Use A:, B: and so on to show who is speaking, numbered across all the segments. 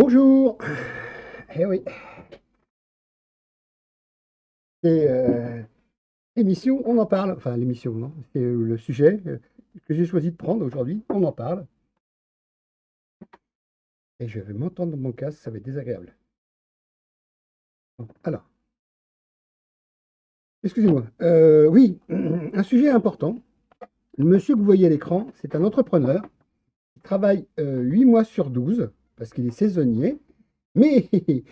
A: Bonjour. Eh oui, c'est l'émission, on en parle. Enfin, l'émission, non, c'est le sujet que j'ai choisi de prendre aujourd'hui. On en parle. Et je vais m'entendre dans mon casque, ça va être désagréable. Bon, alors, excusez-moi. Oui, un sujet important. Le monsieur que vous voyez à l'écran, c'est un entrepreneur qui travaille 8 mois sur 12 parce qu'il est saisonnier. Mais il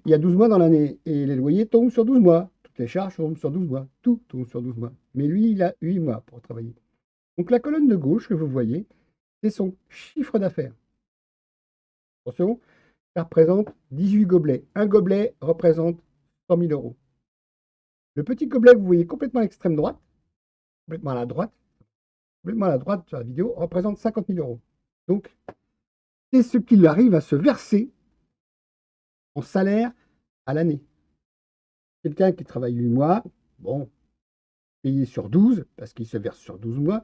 A: y a 12 mois dans l'année et les loyers tombent sur 12 mois. Toutes les charges tombent sur 12 mois. Tout tombe sur 12 mois. Mais lui, il a 8 mois pour travailler. Donc la colonne de gauche que vous voyez, c'est son chiffre d'affaires. Attention, ça représente 18 gobelets. Un gobelet représente 100 000 euros. Le petit gobelet que vous voyez complètement à l'extrême droite, complètement à la droite, complètement à la droite sur la vidéo, représente 50 000 euros. Donc, c'est ce qu'il arrive à se verser en salaire à l'année. Quelqu'un qui travaille 8 mois, bon, payé sur 12, parce qu'il se verse sur 12 mois,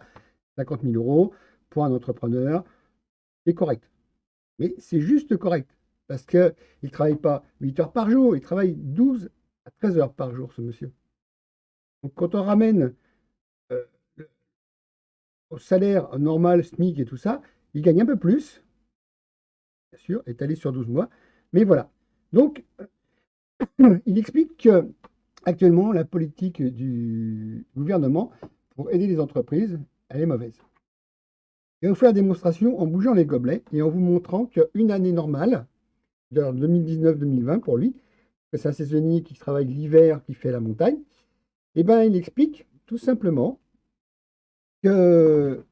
A: 50 000 euros pour un entrepreneur, c'est correct. Mais c'est juste correct. Parce qu'il ne travaille pas 8 heures par jour, il travaille 12 à 13 heures par jour, ce monsieur. Donc quand on ramène euh, au salaire normal, SMIC et tout ça, il gagne un peu plus, bien sûr, étalé sur 12 mois. Mais voilà. Donc, il explique que actuellement, la politique du gouvernement pour aider les entreprises, elle est mauvaise. Il va vous faire la démonstration en bougeant les gobelets et en vous montrant qu'une année normale, de 2019-2020 pour lui, que c'est un saisonnier qui travaille l'hiver, qui fait la montagne, eh ben, il explique tout simplement que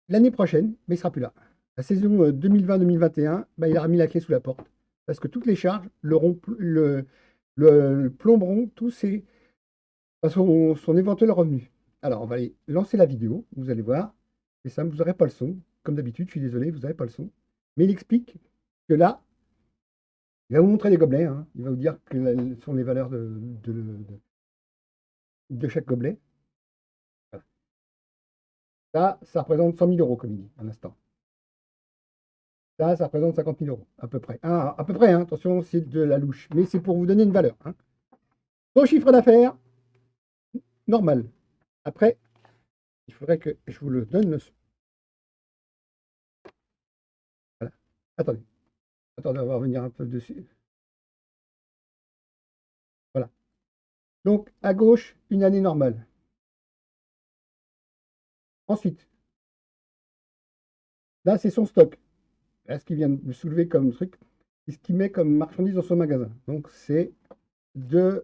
A: l'année prochaine, mais il ne sera plus là. La saison 2020-2021, ben, il a remis la clé sous la porte. Parce que toutes les charges le plomberont son éventuel revenu. Alors, on va aller lancer la vidéo, vous allez voir. C'est simple, vous n'aurez pas le son. Comme d'habitude, je suis désolé, vous n'avez pas le son. Mais il explique que là, il va vous montrer les gobelets, hein. Il va vous dire quelles sont les valeurs de chaque gobelet. Voilà. Ça représente 100 000 euros, comme il dit, à l'instant. Ça représente 50 000 euros, à peu près. Ah, à peu près, hein, attention, c'est de la louche. Mais c'est pour vous donner une valeur, hein. Son chiffre d'affaires, normal. Après, il faudrait que je vous le donne. Voilà. Attendez, attendez, on va revenir un peu dessus. Voilà. Donc, à gauche, une année normale. Ensuite, là, c'est son stock. Là, ce qu'il vient de soulever comme truc, c'est ce qu'il met comme marchandise dans son magasin. Donc, c'est de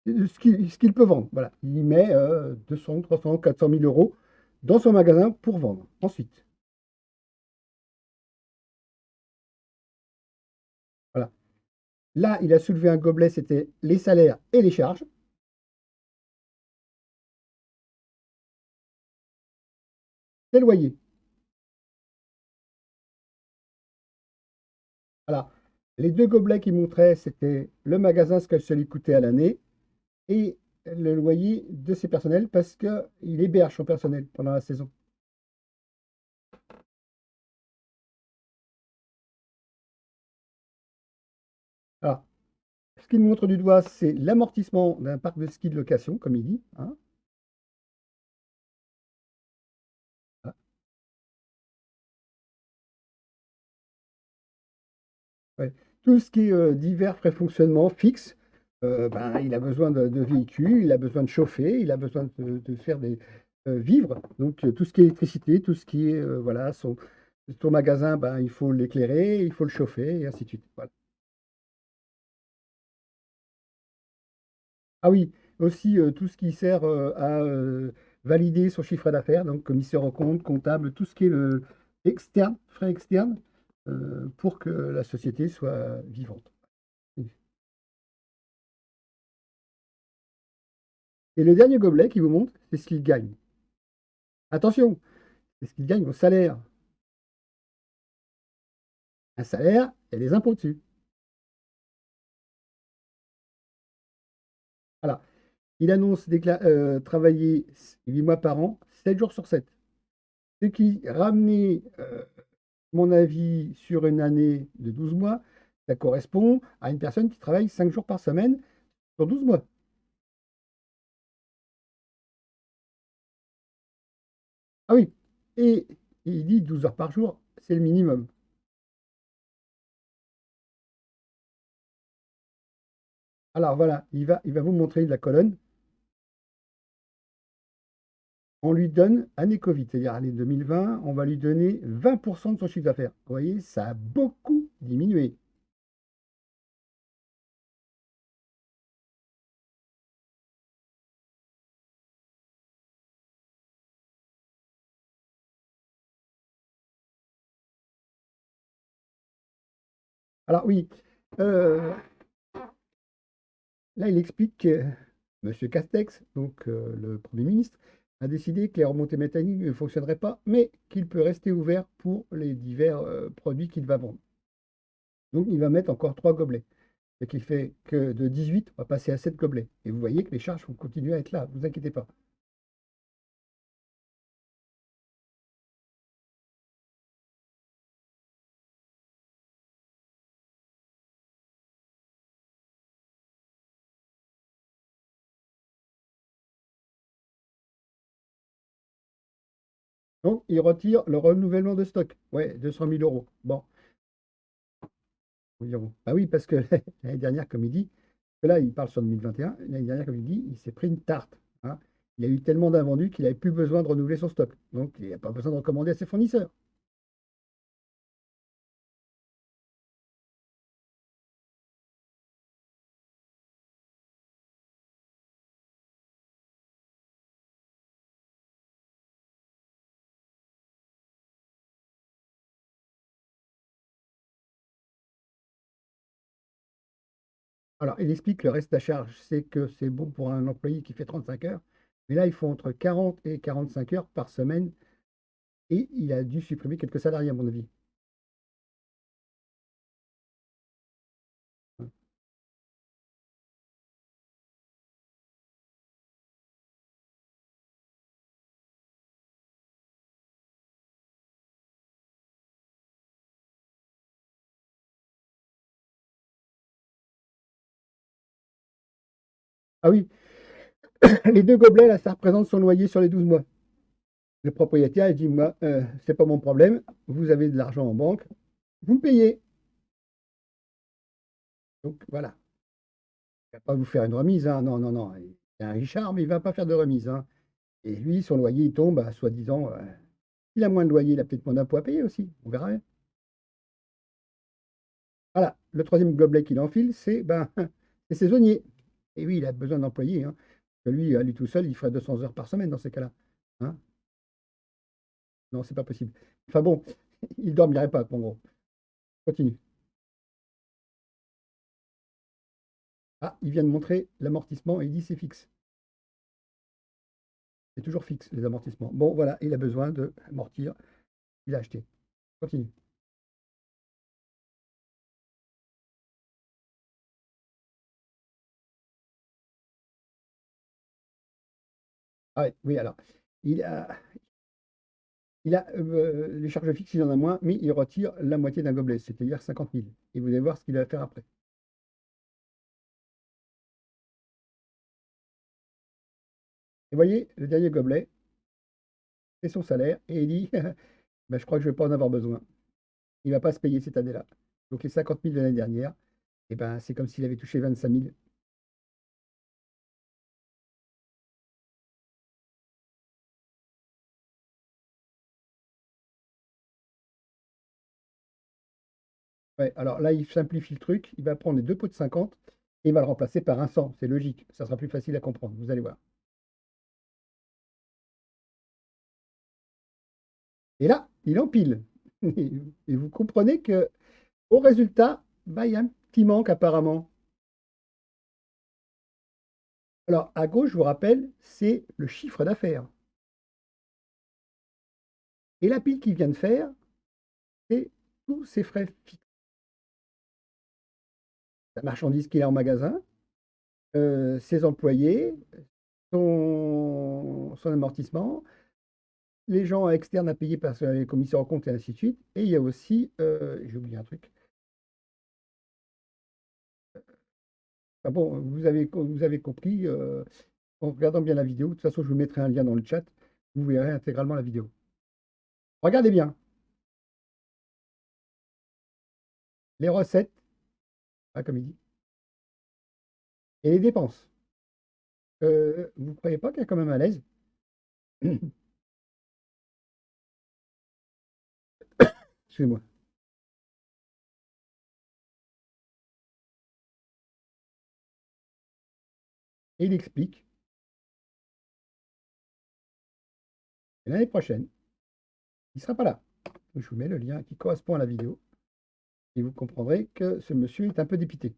A: ce qu'il peut vendre. Voilà. Il met 200, 300, 400 000 euros dans son magasin pour vendre. Ensuite, voilà. Là, il a soulevé un gobelet, c'était les salaires et les charges. Les loyers. Voilà. Les deux gobelets qu'il montrait, c'était le magasin, ce que ça lui coûtait à l'année, et le loyer de ses personnels parce qu'il héberge son personnel pendant la saison. Alors, ce qu'il montre du doigt, c'est l'amortissement d'un parc de ski de location, comme il dit, hein. Voilà. Ouais. Tout ce qui est divers frais fonctionnement fixe, ben, il a besoin de véhicules, il a besoin de chauffer, il a besoin de faire des vivre. Donc tout ce qui est électricité, tout ce qui est voilà, son magasin, ben, il faut l'éclairer, il faut le chauffer, et ainsi de suite. Voilà. Ah oui, aussi tout ce qui sert à valider son chiffre d'affaires, donc commissaire aux comptes, comptable, tout ce qui est le externe, frais externes, pour que la société soit vivante. Et le dernier gobelet qui vous montre, c'est ce qu'il gagne. Attention, c'est ce qu'il gagne au salaire. Un salaire, il y a des impôts dessus. Voilà. Il annonce travailler 8 mois par an, 7 jours sur 7. Ce qui, ramené, mon avis, sur une année de 12 mois, ça correspond à une personne qui travaille 5 jours par semaine sur 12 mois. Ah oui, et il dit 12 heures par jour, c'est le minimum. Alors voilà, il va vous montrer la colonne. On lui donne année Covid, c'est-à-dire année 2020, on va lui donner 20% de son chiffre d'affaires. Vous voyez, ça a beaucoup diminué. Alors oui, euh, là il explique que M. Castex, donc le Premier ministre, a décidé que les remontées mécaniques ne fonctionneraient pas, mais qu'il peut rester ouvert pour les divers produits qu'il va vendre. Donc il va mettre encore 3 gobelets. Ce qui fait que de 18, on va passer à 7 gobelets. Et vous voyez que les charges vont continuer à être là, ne vous inquiétez pas. Donc il retire le renouvellement de stock. Ouais, 200 000 euros. Bon, vous direz, ah oui, parce que l'année dernière, comme il dit, que là il parle sur 2021, l'année dernière, comme il dit, il s'est pris une tarte, hein. Il a eu tellement d'invendus qu'il n'avait plus besoin de renouveler son stock. Donc il n'a pas besoin de recommander à ses fournisseurs. Alors, il explique que le reste à charge, c'est que c'est bon pour un employé qui fait 35 heures. Mais là, il faut entre 40 et 45 heures par semaine. Et il a dû supprimer quelques salariés, à mon avis. Ah oui, les deux gobelets, là, ça représente son loyer sur les 12 mois. Le propriétaire, il dit, moi, c'est pas mon problème. Vous avez de l'argent en banque, vous me payez. Donc voilà, il ne va pas vous faire une remise, hein. Non, non, non. C'est un Richard, mais il ne va pas faire de remise, hein. Et lui, son loyer, il tombe à soi-disant. Il a moins de loyer, il a peut-être moins d'impôts à payer aussi. On verra bien. Voilà, le troisième gobelet qu'il enfile, c'est ben, c'est saisonnier. Et oui, il a besoin d'employés, hein. Que lui, à lui tout seul, il ferait 200 heures par semaine dans ces cas-là, hein. Non, c'est pas possible. Enfin bon, il dormirait pas, en gros. Continue. Ah, il vient de montrer l'amortissement et il dit c'est fixe. C'est toujours fixe, les amortissements. Bon, voilà, il a besoin de amortir. Il a acheté. Continue. Ah ouais, oui, alors, il a les charges fixes, il en a moins, mais il retire la moitié d'un gobelet, c'est-à-dire 50 000. Et vous allez voir ce qu'il va faire après. Et voyez, le dernier gobelet, c'est son salaire, et il dit, ben, je crois que je ne vais pas en avoir besoin. Il ne va pas se payer cette année-là. Donc les 50 000 de l'année dernière, eh ben, c'est comme s'il avait touché 25 000. Ouais, alors là, il simplifie le truc, il va prendre les deux pots de 50 et il va le remplacer par un 100. C'est logique, ça sera plus facile à comprendre, vous allez voir. Et là, il empile. Et vous comprenez que au résultat, bah, il y a un petit manque apparemment. Alors, à gauche, je vous rappelle, c'est le chiffre d'affaires. Et la pile qu'il vient de faire, c'est tous ses frais fixes. La marchandise qu'il a en magasin, ses employés, son amortissement, les gens externes à payer par les commissaires aux comptes et ainsi de suite. Et il y a aussi, j'ai oublié un truc. Ah bon, vous avez compris, en regardant bien la vidéo. De toute façon, je vous mettrai un lien dans le chat. Vous verrez intégralement la vidéo. Regardez bien les recettes, ah, comme il dit, et les dépenses. Vous ne croyez pas qu'il y a quand même un l'aise? Excusez-moi. Et il explique, et l'année prochaine, il ne sera pas là. Je vous mets le lien qui correspond à la vidéo et vous comprendrez que ce monsieur est un peu dépité.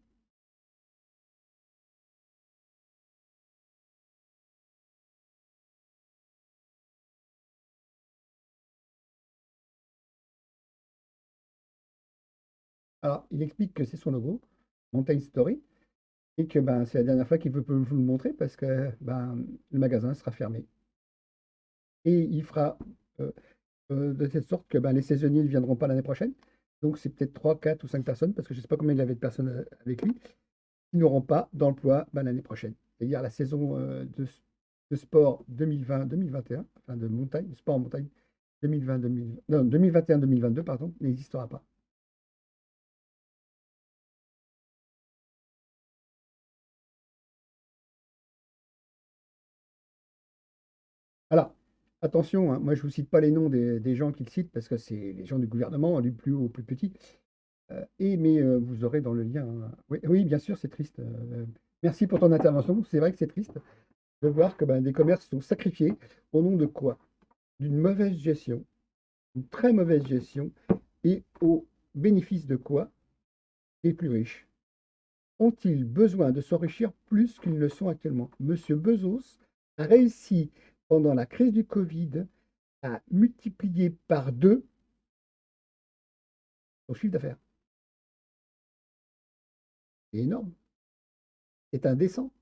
A: Alors, il explique que c'est son logo, Mountain Story, et que ben, c'est la dernière fois qu'il peut vous le montrer parce que ben, le magasin sera fermé. Et il fera de telle sorte que ben, les saisonniers ne viendront pas l'année prochaine. Donc, c'est peut-être 3, 4 ou 5 personnes, parce que je ne sais pas combien il avait de personnes avec lui, qui n'auront pas d'emploi ben, l'année prochaine. C'est-à-dire la saison de sport 2020-2021, enfin de montagne, sport en montagne 2020-2020, non, 2021-2022, pardon, n'existera pas. Alors, attention, hein, moi je ne vous cite pas les noms des gens qu'il cite parce que c'est les gens du gouvernement, du plus haut au plus petit. Mais vous aurez dans le lien, hein. Oui, oui, bien sûr, c'est triste. Merci pour ton intervention. C'est vrai que c'est triste de voir que ben, des commerces sont sacrifiés au nom de quoi? D'une mauvaise gestion, une très mauvaise gestion, et au bénéfice de quoi? Les plus riches. Ont-ils besoin de s'enrichir plus qu'ils ne le sont actuellement? Monsieur Bezos a réussi pendant la crise du Covid à multiplier par 2 son chiffre d'affaires. C'est énorme. C'est indécent.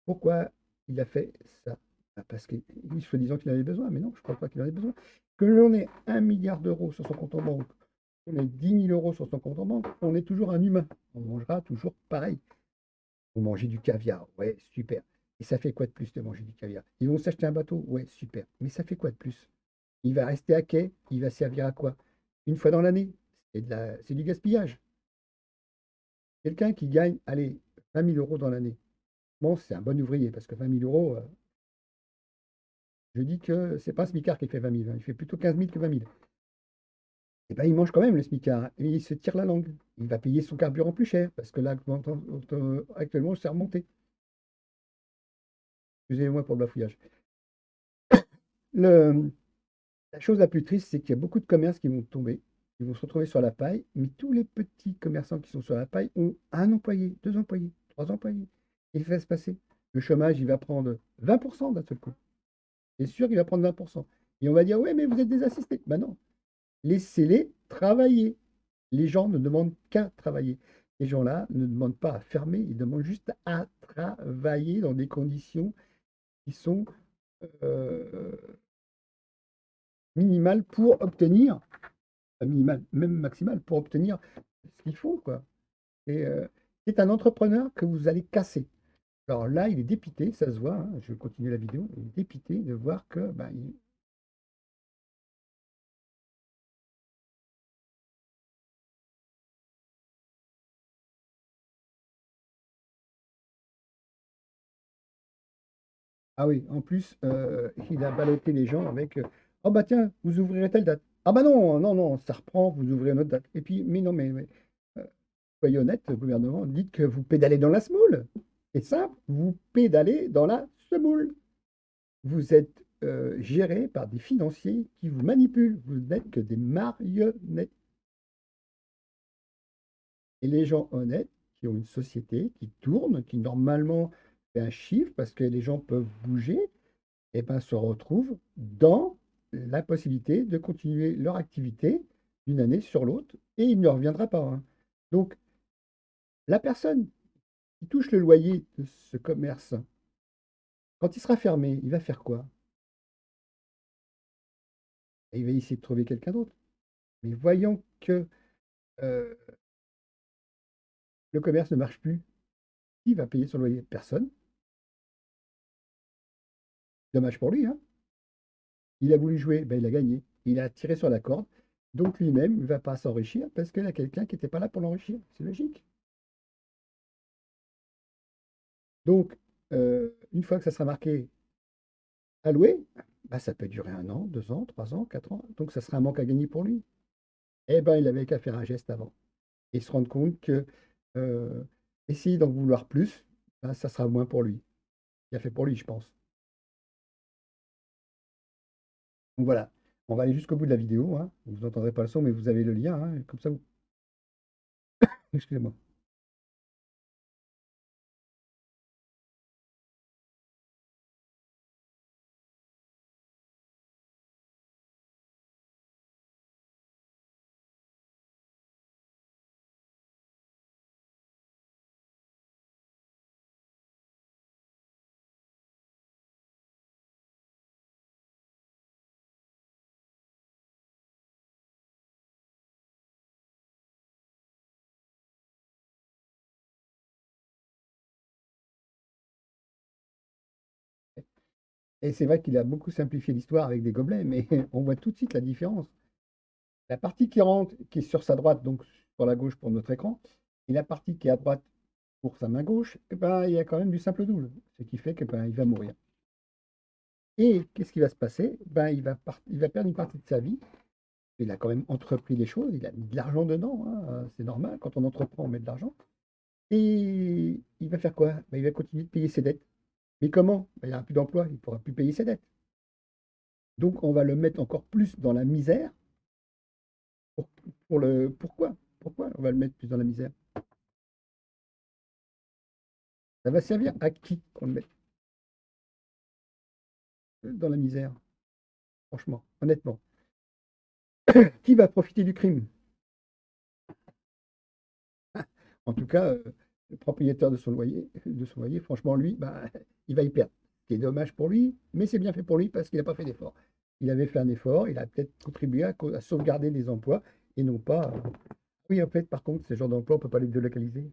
A: Pourquoi il a fait ça? Ah, parce qu'il soi-disant qu'il avait besoin, mais non, je ne crois pas qu'il en ait besoin. Que l'on ait 1 milliard d'euros sur son compte en banque, qu'on ait 10 000 euros sur son compte en banque, on est toujours un humain. On mangera toujours pareil. Vous mangez du caviar, ouais, super. Et ça fait quoi de plus de manger du caviar? Ils vont s'acheter un bateau, ouais, super. Mais ça fait quoi de plus? Il va rester à quai, il va servir à quoi? Une fois dans l'année. C'est du gaspillage. Quelqu'un qui gagne, allez, 20 000 euros dans l'année. Bon, c'est un bon ouvrier, parce que 20 000 euros, je dis que c'est pas un smicard qui fait 20 000, hein, il fait plutôt 15 000 que 20 000. Et ben, il mange quand même le smicard, hein, et il se tire la langue. Il va payer son carburant plus cher, parce que là, actuellement, c'est remonté. Excusez-moi pour le bafouillage. Le, la chose la plus triste, c'est qu'il y a beaucoup de commerces qui vont tomber, qui vont se retrouver sur la paille, mais tous les petits commerçants qui sont sur la paille ont un employé, deux employés, trois employés. Et il va se passer. Le chômage, il va prendre 20% d'un seul coup. C'est sûr qu'il va prendre 20%. Et on va dire, ouais, mais vous êtes des assistés. Ben non, laissez-les travailler. Les gens ne demandent qu'à travailler. Ces gens-là ne demandent pas à fermer, ils demandent juste à travailler dans des conditions qui sont euh, minimales pour obtenir, pas minimales, même maximales, pour obtenir ce qu'il faut, quoi. Et c'est un entrepreneur que vous allez casser. Alors là, il est dépité, ça se voit, hein, je vais continuer la vidéo, il est dépité de voir que ben, ah oui, en plus, il a ballotté les gens avec oh bah tiens, vous ouvrirez telle date. Ah bah non, non, non, ça reprend, vous ouvrez une autre date. Et puis, mais non, mais, euh, soyez honnête, gouvernement, dites que vous pédalez dans la semoule. C'est simple, vous pédalez dans la semoule. Vous êtes géré par des financiers qui vous manipulent. Vous n'êtes que des marionnettes. Et les gens honnêtes, qui ont une société qui tourne, qui normalement fait un chiffre parce que les gens peuvent bouger, eh ben, se retrouvent dans la possibilité de continuer leur activité d'une année sur l'autre et il ne reviendra pas, hein. Donc, la personne qui touche le loyer de ce commerce, Quand il sera fermé, il va faire quoi? Il va essayer de trouver quelqu'un d'autre. Mais voyant que euh, le commerce ne marche plus, qui va payer son loyer? Personne. Dommage pour lui, hein. Il a voulu jouer, ben, il a gagné. Il a tiré sur la corde. Donc lui-même, il ne va pas s'enrichir parce qu'il y a quelqu'un qui n'était pas là pour l'enrichir. C'est logique. Donc, une fois que ça sera marqué alloué, bah, ça peut durer 1 an, 2 ans, 3 ans, 4 ans. Donc ça sera un manque à gagner pour lui. Eh ben, il avait qu'à faire un geste avant et se rendre compte que euh, essayer d'en vouloir plus, ben, ça sera moins pour lui. Il a fait pour lui, je pense. Donc voilà, on va aller jusqu'au bout de la vidéo, hein. Vous n'entendrez pas le son, mais vous avez le lien, hein. Comme ça, vous... Excusez-moi. Et c'est vrai qu'il a beaucoup simplifié l'histoire avec des gobelets, mais on voit tout de suite la différence. La partie qui rentre, qui est sur sa droite, donc sur la gauche pour notre écran, et la partie qui est à droite pour sa main gauche, eh ben, il y a quand même du simple double, ce qui fait que ben, il va mourir. Et qu'est-ce qui va se passer? Ben, il va perdre une partie de sa vie. Il a quand même entrepris les choses, il a mis de l'argent dedans, hein, c'est normal, quand on entreprend, on met de l'argent. Et il va faire quoi? Ben, il va continuer de payer ses dettes. Mais comment? Ben, il n'y aura plus d'emploi, il ne pourra plus payer ses dettes. Donc on va le mettre encore plus dans la misère. Pour, pourquoi? Pourquoi on va le mettre plus dans la misère? Ça va servir à qui qu'on le mette dans la misère? Franchement, honnêtement. Qui va profiter du crime? En tout cas, le propriétaire de son loyer, franchement, lui, bah, il va y perdre. C'est dommage pour lui, mais c'est bien fait pour lui parce qu'il n'a pas fait d'effort. Il avait fait un effort, il a peut-être contribué à sauvegarder des emplois et non pas. Oui, en fait, par contre, ces genres d'emplois, on ne peut pas les délocaliser.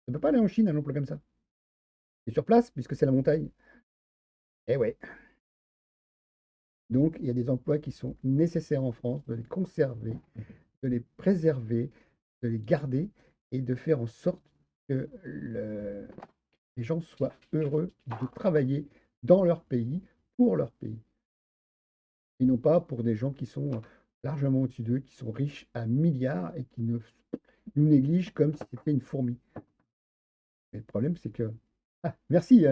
A: On ne peut pas aller en Chine, un emploi comme ça. C'est sur place, puisque c'est la montagne. Eh ouais. Donc, il y a des emplois qui sont nécessaires en France, de les conserver, de les préserver, de les garder et de faire en sorte que les gens soient heureux de travailler dans leur pays, pour leur pays, et non pas pour des gens qui sont largement au-dessus d'eux, qui sont riches à milliards et qui nous négligent comme si c'était une fourmi. Mais le problème, c'est que... Ah, merci,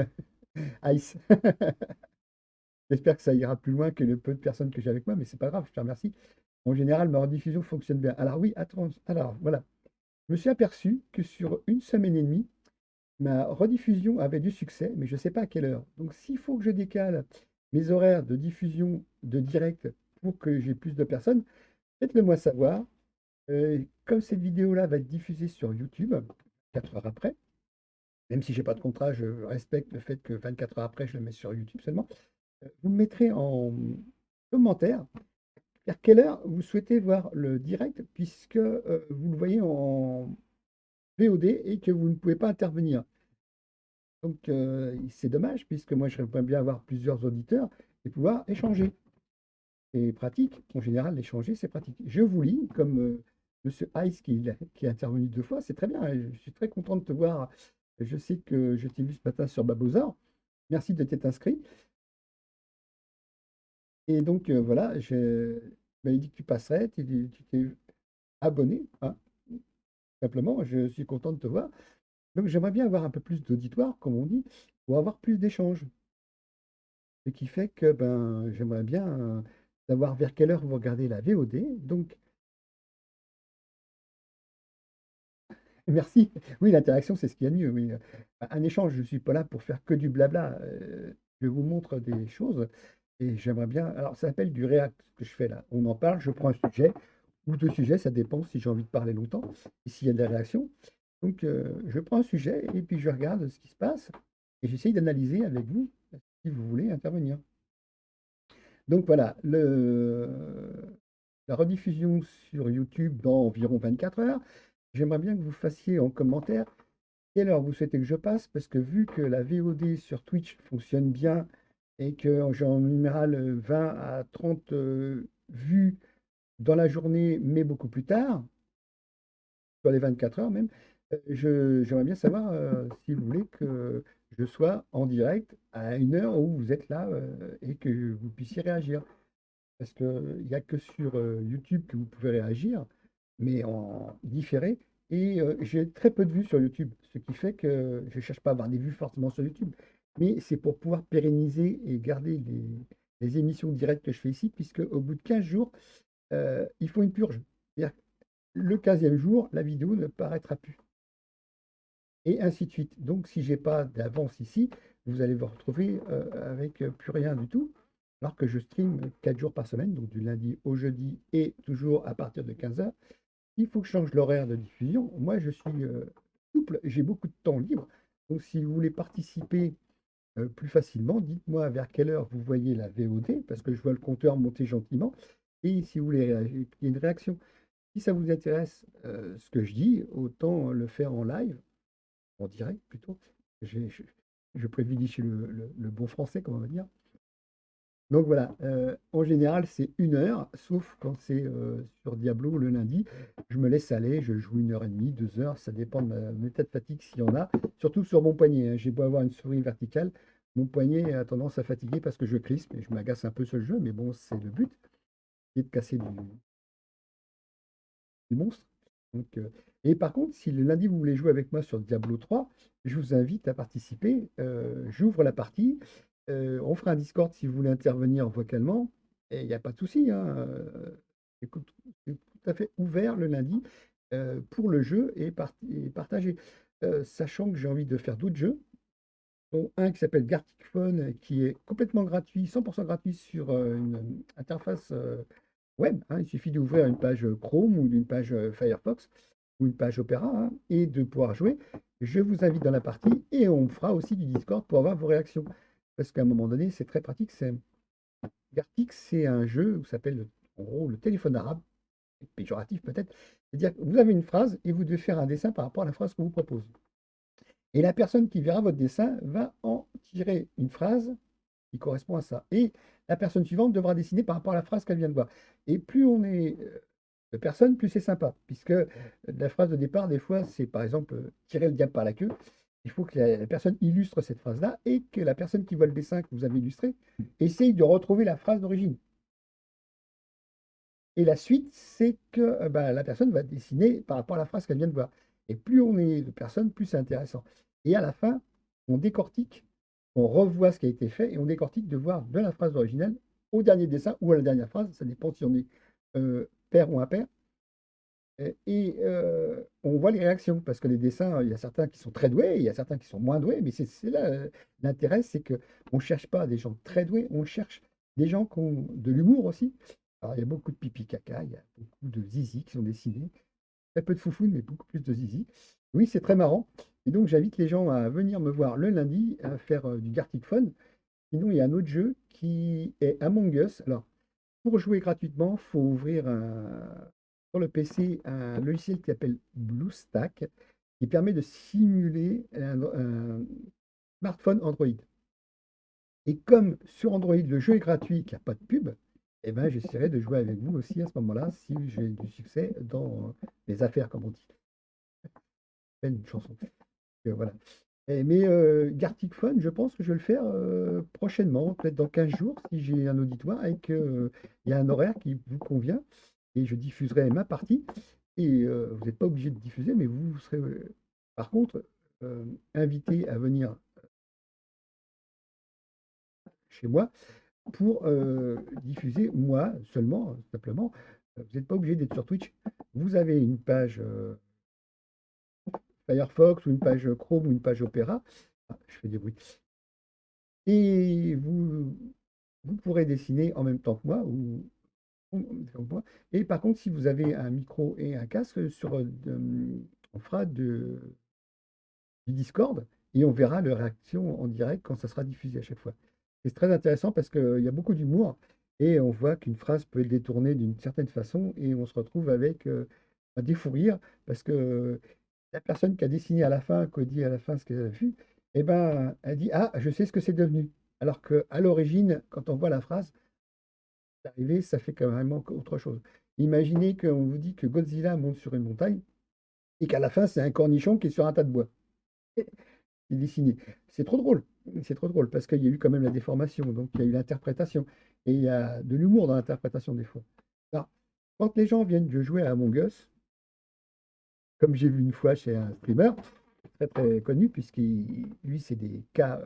A: Ice. J'espère que ça ira plus loin que le peu de personnes que j'ai avec moi, mais c'est pas grave, je te remercie. En général, ma rediffusion fonctionne bien. Alors oui, attends, alors voilà. Je me suis aperçu que sur une semaine et demie, ma rediffusion avait du succès, mais je ne sais pas à quelle heure. Donc s'il faut que je décale mes horaires de diffusion de direct pour que j'ai plus de personnes, faites-le moi savoir. Comme cette vidéo-là va être diffusée sur YouTube 4 heures après, même si j'ai pas de contrat, je respecte le fait que 24 heures après, je le mets sur YouTube seulement. Vous me mettrez en commentaire vers quelle heure vous souhaitez voir le direct, puisque vous le voyez en VOD et que vous ne pouvez pas intervenir. Donc, c'est dommage, puisque moi, j'aimerais bien avoir plusieurs auditeurs et pouvoir échanger. C'est pratique. En général, échanger, c'est pratique. Je vous lis, comme Monsieur Ice qui est intervenu 2 fois, c'est très bien. Je suis très content de te voir. Je sais que je t'ai vu ce matin sur Babozor. Merci de t'être inscrit. Et donc, voilà, tu m'avais dit que tu passerais, tu t'es abonné, hein, simplement. Je suis content de te voir. Donc, j'aimerais bien avoir un peu plus d'auditoire, comme on dit, pour avoir plus d'échanges. Ce qui fait que ben, j'aimerais bien savoir vers quelle heure vous regardez la VOD. Donc, merci. Oui, l'interaction, c'est ce qu'il y a de mieux. Oui. Un échange, je ne suis pas là pour faire que du blabla. Je vous montre des choses et j'aimerais bien. Alors, ça s'appelle du React, ce que je fais là. On en parle, je prends un sujet ou 2 sujets, ça dépend si j'ai envie de parler longtemps et s'il y a des réactions. Donc, je prends un sujet et puis je regarde ce qui se passe et j'essaye d'analyser avec vous si vous voulez intervenir. Donc voilà, la rediffusion sur YouTube dans environ 24 heures. J'aimerais bien que vous fassiez en commentaire quelle heure vous souhaitez que je passe, parce que vu que la VOD sur Twitch fonctionne bien et que j'ai en général 20 à 30 vues dans la journée, mais beaucoup plus tard, sur les 24 heures même, j'aimerais bien savoir si vous voulez que je sois en direct à une heure où vous êtes là et que vous puissiez réagir. Parce qu'il n'y a que sur YouTube que vous pouvez réagir, mais en différé. Et j'ai très peu de vues sur YouTube, ce qui fait que je ne cherche pas à avoir des vues forcément sur YouTube. Mais c'est pour pouvoir pérenniser et garder les émissions directes que je fais ici, puisque au bout de 15 jours, il faut une purge. C'est-à-dire que le 15e jour, la vidéo ne paraîtra plus. Et ainsi de suite. Donc, si j'ai pas d'avance ici, vous allez vous retrouver avec plus rien du tout. Alors que je stream 4 jours par semaine, donc du lundi au jeudi et toujours à partir de 15 heures. Il faut que je change l'horaire de diffusion. Moi, je suis souple, j'ai beaucoup de temps libre. Donc, si vous voulez participer plus facilement, dites-moi vers quelle heure vous voyez la VOD, parce que je vois le compteur monter gentiment. Et si vous voulez qu'il y ait une réaction, si ça vous intéresse ce que je dis, autant le faire en live, en direct plutôt. J'ai- Je, je privilégie le bon français, comme on va dire. Donc voilà, en général, c'est une heure, sauf quand c'est sur Diablo le lundi. Je me laisse aller, je joue 1 heure et demie, 2 heures, ça dépend de mon état de fatigue s'il y en a. Surtout sur mon poignet, hein. J'ai beau avoir une souris verticale, mon poignet a tendance à fatiguer parce que je crispe et je m'agace un peu sur le jeu, mais bon, c'est le but, c'est de casser du monstre. Donc, et par contre, si le lundi vous voulez jouer avec moi sur Diablo 3, je vous invite à participer. J'ouvre la partie. On fera un Discord si vous voulez intervenir vocalement. Et il n'y a pas de souci, hein. Écoute, c'est tout à fait ouvert le lundi pour le jeu et partager. Sachant que j'ai envie de faire d'autres jeux, dont un qui s'appelle Gartic Phone, qui est complètement gratuit, 100% gratuit sur une interface web, hein. Il suffit d'ouvrir une page Chrome ou une page Firefox ou une page Opera, hein, et de pouvoir jouer. Je vous invite dans la partie et on fera aussi du Discord pour avoir vos réactions. Parce qu'à un moment donné, c'est très pratique. Gartic, c'est un jeu qui s'appelle en gros le téléphone arabe, péjoratif peut-être. C'est-à-dire que vous avez une phrase et vous devez faire un dessin par rapport à la phrase qu'on vous propose. Et la personne qui verra votre dessin va en tirer une phrase qui correspond à ça. Et la personne suivante devra dessiner par rapport à la phrase qu'elle vient de voir. Et plus on est de personnes, plus c'est sympa, puisque la phrase de départ, des fois, c'est par exemple tirer le diable par la queue. Il faut que la personne illustre cette phrase-là et que la personne qui voit le dessin que vous avez illustré essaye de retrouver la phrase d'origine. Et la suite, c'est que bah, la personne va dessiner par rapport à la phrase qu'elle vient de voir. Et plus on est de personnes, plus c'est intéressant. Et à la fin, on décortique, on revoit ce qui a été fait et on décortique de voir de la phrase originelle au dernier dessin ou à la dernière phrase. Ça dépend si on est pair ou impair. Et on voit les réactions, parce que les dessins, il y a certains qui sont très doués, il y a certains qui sont moins doués, mais c'est là l'intérêt, c'est qu'on ne cherche pas des gens très doués, on cherche des gens qui ont de l'humour aussi. Alors, il y a beaucoup de pipi caca, il y a beaucoup de zizi qui sont dessinés, très peu de foufounes, mais beaucoup plus de zizi. Oui, c'est très marrant. Et donc, j'invite les gens à venir me voir le lundi, à faire du Gartic Fun. Sinon, il y a un autre jeu qui est Among Us. Alors, pour jouer gratuitement, il faut ouvrir sur le PC un logiciel qui s'appelle BlueStack, qui permet de simuler un smartphone Android. Et comme sur Android, le jeu est gratuit, qu'il n'y a pas de pub, eh ben, j'essaierai de jouer avec vous aussi à ce moment-là, si j'ai du succès dans les affaires, comme on dit. C'est une chanson. Voilà. Mais Gartic Fun, je pense que je vais le faire prochainement, peut-être dans 15 jours, si j'ai un auditoire et qu'il y a un horaire qui vous convient. Et je diffuserai ma partie. Et vous n'êtes pas obligé de diffuser, mais vous serez par contre invité à venir chez moi pour diffuser moi seulement, simplement. Vous n'êtes pas obligé d'être sur Twitch. Vous avez une page Firefox ou une page Chrome ou une page Opera. Ah, je fais des bruits. Et vous pourrez dessiner en même temps que moi ou comme moi. Et par contre, si vous avez un micro et un casque, on fera du Discord et on verra les réactions en direct quand ça sera diffusé à chaque fois. C'est très intéressant parce qu'il y a beaucoup d'humour et on voit qu'une phrase peut être détournée d'une certaine façon et on se retrouve avec des fous rires parce que la personne qui a dessiné à la fin, qui dit à la fin ce qu'elle a vu, eh ben, elle dit: «Ah, je sais ce que c'est devenu». Alors qu'à l'origine, quand on voit la phrase, c'est arrivé, ça fait carrément autre chose. Imaginez qu'on vous dit que Godzilla monte sur une montagne et qu'à la fin, c'est un cornichon qui est sur un tas de bois. C'est dessiné. C'est trop drôle. C'est trop drôle parce qu'il y a eu quand même la déformation, donc il y a eu l'interprétation. Et il y a de l'humour dans l'interprétation des fois. Alors, quand les gens viennent de jouer à Among Us, comme j'ai vu une fois chez un streamer, très très connu, puisqu'il lui, c'est des cas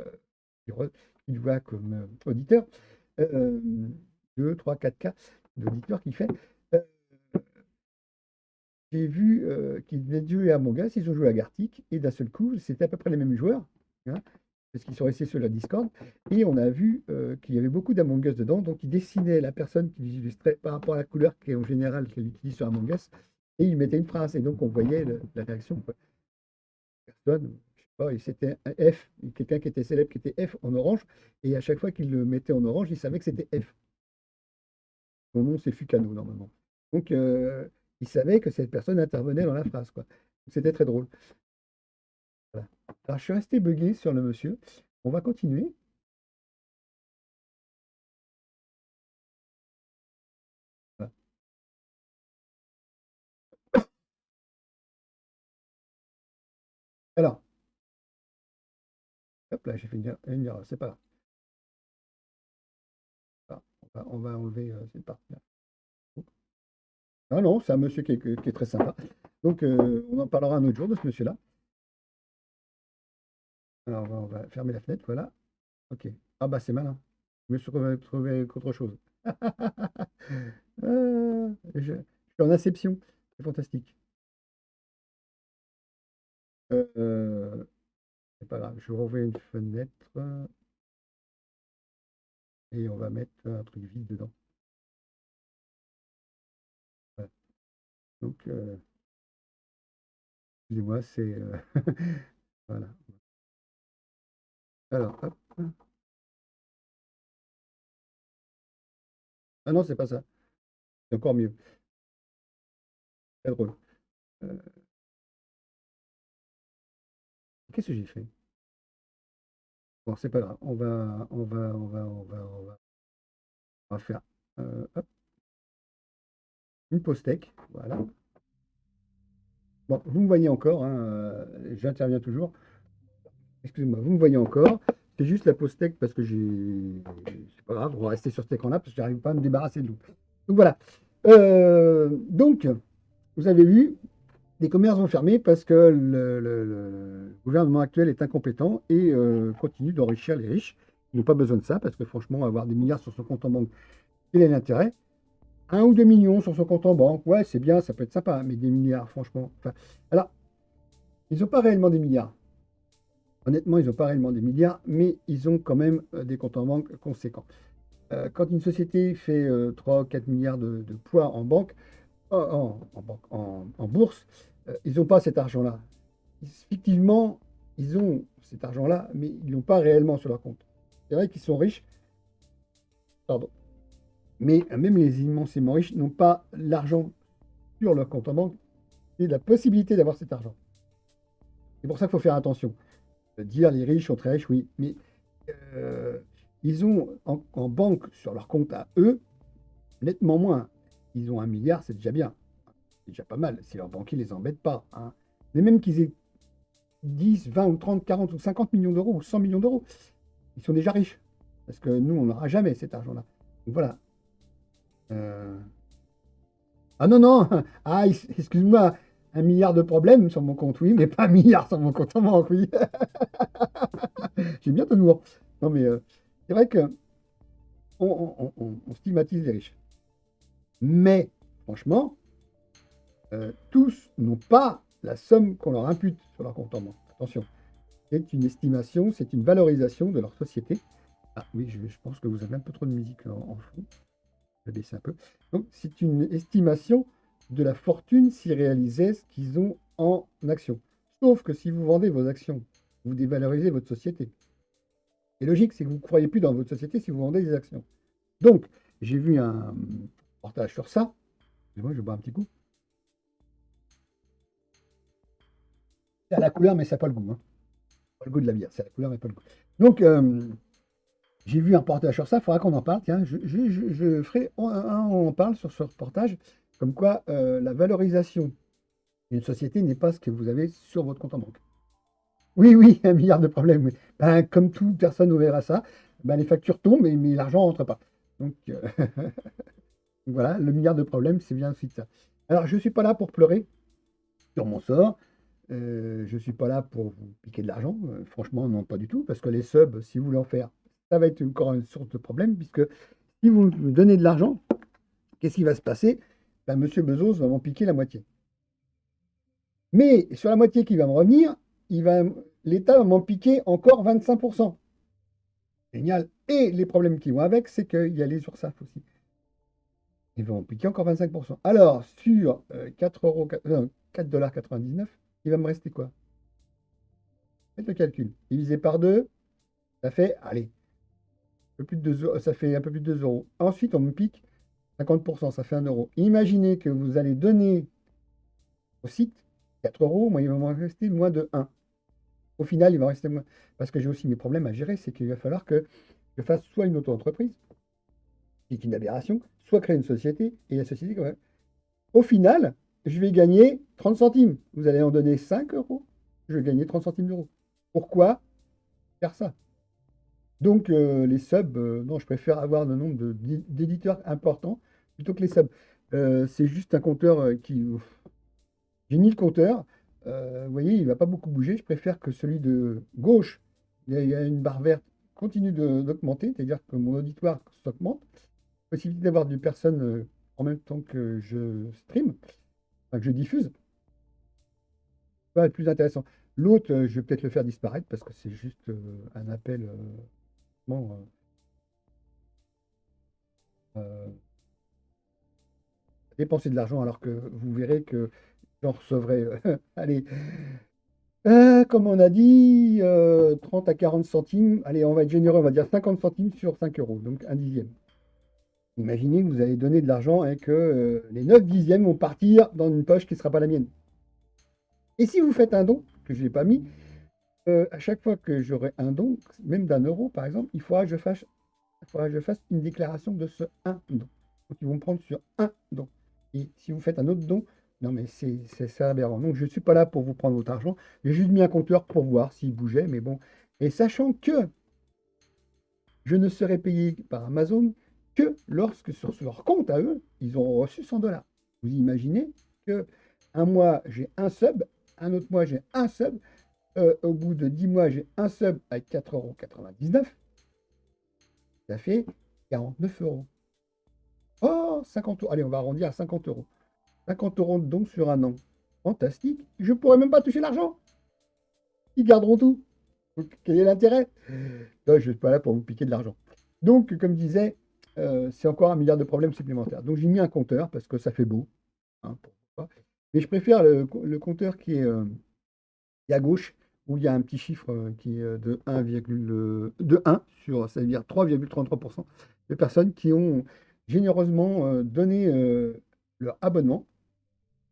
A: qu'il voit comme auditeur, euh, 2, 3, 4 cas d'auditeurs qu'il fait. Euh, j'ai vu qu'ils venaient de jouer à Among Us, ils ont joué à Gartic, et d'un seul coup, c'était à peu près les mêmes joueurs, hein, parce qu'ils sont restés sur la Discord, et on a vu qu'il y avait beaucoup d'Among Us dedans, donc ils dessinaient la personne qui les illustrait par rapport à la couleur qui est en général qu'elle utilise sur Among Us, et ils mettaient une phrase, et donc on voyait la réaction, quoi. Personne, je sais pas, et c'était un F, quelqu'un qui était célèbre qui était F en orange, et à chaque fois qu'il le mettait en orange, il savait que c'était F. Son nom, c'est Fucano, normalement. Donc, il savait que cette personne intervenait dans la phrase, quoi. C'était très drôle. Voilà. Alors, je suis resté buggé sur le monsieur. On va continuer. Voilà. Alors, hop là, j'ai fait une erreur, c'est pas grave. Voilà. On va enlever cette partie-là. Ah non, c'est un monsieur qui est très sympa. Donc, on en parlera un autre jour de ce monsieur-là. Alors, on va fermer la fenêtre, voilà. Ok. Ah bah, c'est malin. Je me suis retrouvé avec autre chose. Je suis en inception. C'est fantastique. Euh, c'est pas grave. Je vais rouvrir une fenêtre et on va mettre un truc vide dedans. Voilà. Donc, excusez-moi, c'est. Voilà. Alors, hop. Ah non, c'est pas ça. C'est encore mieux. C'est drôle. Euh, qu'est-ce que j'ai fait? Bon, c'est pas grave. On va faire hop, une pause tech. Voilà. Bon, vous me voyez encore, hein, j'interviens toujours. Excusez-moi, vous me voyez encore. C'est juste la pause tech parce que j'ai. C'est pas grave, on va rester sur cet écran-là parce que j'arrive pas à me débarrasser de l'eau. Donc voilà. Donc, vous avez vu, les commerces vont fermer parce que le gouvernement actuel est incompétent et continue d'enrichir les riches. Ils n'ont pas besoin de ça parce que franchement, avoir des milliards sur son compte en banque, quel est l'intérêt? 1 ou 2 millions sur son compte en banque, ouais, c'est bien, ça peut être sympa, mais des milliards, franchement. Enfin, alors, ils n'ont pas réellement des milliards. Honnêtement, ils n'ont pas réellement des milliards, mais ils ont quand même des comptes en banque conséquents. Quand une société fait 3 ou 4 milliards de poids en banque, en bourse, ils n'ont pas cet argent-là. Fictivement, ils ont cet argent-là, mais ils ne l'ont pas réellement sur leur compte. C'est vrai qu'ils sont riches, pardon, mais même les immensément riches n'ont pas l'argent sur leur compte en banque et la possibilité d'avoir cet argent. C'est pour ça qu'il faut faire attention. Dire les riches sont très riches, oui, mais euh, ils ont en banque sur leur compte à eux nettement moins. Ils ont 1 milliard, c'est déjà bien. C'est déjà pas mal si leur banquier ne les embête pas, hein. Mais même qu'ils aient 10, 20 ou 30, 40 ou 50 millions d'euros ou 100 millions d'euros, ils sont déjà riches. Parce que nous, on n'aura jamais cet argent-là. Donc voilà. Euh, Ah non, non, ah, excuse-moi, 1 milliard de problèmes sur mon compte, oui, mais pas 1 milliard sur mon compte en banque, oui. J'ai bien ton humour. Non, mais c'est vrai que on stigmatise les riches. Mais, franchement, tous n'ont pas la somme qu'on leur impute sur leur compte en banque. Attention, c'est une estimation, c'est une valorisation de leur société. Ah oui, je pense que vous avez un peu trop de musique en fond. Je vais baisser un peu. Donc, c'est une estimation de la fortune s'ils réalisaient ce qu'ils ont en actions. Sauf que si vous vendez vos actions, vous dévalorisez votre société. C'est logique, c'est que vous ne croyez plus dans votre société si vous vendez des actions. Donc, j'ai vu un reportage sur ça. Moi, je bois un petit coup. C'est à la couleur, mais ça n'a pas le goût. Hein. Pas le goût de la bière, c'est la couleur, mais pas le goût. Donc, j'ai vu un reportage sur ça, il faudra qu'on en parle. Tiens, je ferai on en parle sur ce reportage, comme quoi la valorisation d'une société n'est pas ce que vous avez sur votre compte en banque. Oui, oui, un milliard de problèmes. Oui. Ben, comme tout, personne ne verra ça. Ben, les factures tombent, mais l'argent ne rentre pas. Donc, voilà, le milliard de problèmes, c'est bien aussi de ça. Alors, je ne suis pas là pour pleurer sur mon sort. Je ne suis pas là pour vous piquer de l'argent. Franchement, non, pas du tout. Parce que les subs, si vous voulez en faire, ça va être encore une source de problème. Puisque si vous me donnez de l'argent, qu'est-ce qui va se passer? Ben, Monsieur Bezos va m'en piquer la moitié. Mais sur la moitié qui va me revenir, l'État va m'en piquer encore 25%. Génial. Et les problèmes qui vont avec, c'est qu'il y a les URSSAF aussi. Ils vont piquer encore 25%. Alors, sur 4,99 €, il va me rester quoi? Faites le calcul. Divisé par 2, ça fait, allez, un peu plus de 2 euros, ça fait un peu plus de 2 euros. Ensuite, on me pique 50%, ça fait 1 euro. Imaginez que vous allez donner au site 4 euros, moi, il va m'en rester moins de 1. Au final, il va rester moins. Parce que j'ai aussi mes problèmes à gérer, c'est qu'il va falloir que je fasse soit une auto-entreprise, qui est une aberration, soit créer une société, et la société, quand même. Au final, je vais gagner 30 centimes. Vous allez en donner 5 euros, je vais gagner 30 centimes d'euros. Pourquoi faire ça? Donc, les subs, non, je préfère avoir le nombre d'éditeurs importants plutôt que les subs. C'est juste un compteur qui. J'ai mis le compteur. Vous voyez, il ne va pas beaucoup bouger. Je préfère que celui de gauche, il y a une barre verte, continue d'augmenter, c'est-à-dire que mon auditoire s'augmente. Possibilité d'avoir des personnes en même temps que je stream, enfin, que je diffuse. Ça va être plus intéressant. L'autre, je vais peut-être le faire disparaître parce que c'est juste un appel bon, euh, dépenser de l'argent alors que vous verrez que j'en recevrai, allez, comme on a dit, 30 à 40 centimes. Allez, on va être généreux, on va dire 50 centimes sur 5 euros, donc un dixième. Imaginez que vous allez donner de l'argent et que les 9 dixièmes vont partir dans une poche qui ne sera pas la mienne. Et si vous faites un don, que je n'ai pas mis, à chaque fois que j'aurai un don, même d'un euro par exemple, il faudra que je fasse une déclaration de ce un don. Donc ils vont me prendre sur un don. Et si vous faites un autre don, non mais c'est aberrant. Donc je ne suis pas là pour vous prendre votre argent. J'ai juste mis un compteur pour voir s'il bougeait, mais bon. Et sachant que je ne serai payé par Amazon que lorsque sur leur compte à eux, ils ont reçu 100 $. Vous imaginez que un mois j'ai un sub, un autre mois j'ai un sub, au bout de 10 mois j'ai un sub à 4,99 €, ça fait 49 euros. Oh, 50 euros. Allez, on va arrondir à 50 euros. 50 euros de dons sur un an. Fantastique. Je ne pourrais même pas toucher l'argent. Ils garderont tout. Donc, quel est l'intérêt? Je ne suis pas là pour vous piquer de l'argent. Donc, comme je disais, c'est encore un milliard de problèmes supplémentaires. Donc, j'ai mis un compteur parce que ça fait beau. Hein, pourquoi pas. Mais je préfère le compteur qui est à gauche, où il y a un petit chiffre qui est de 1 sur, ça veut dire 3,33% de personnes qui ont généreusement donné leur abonnement.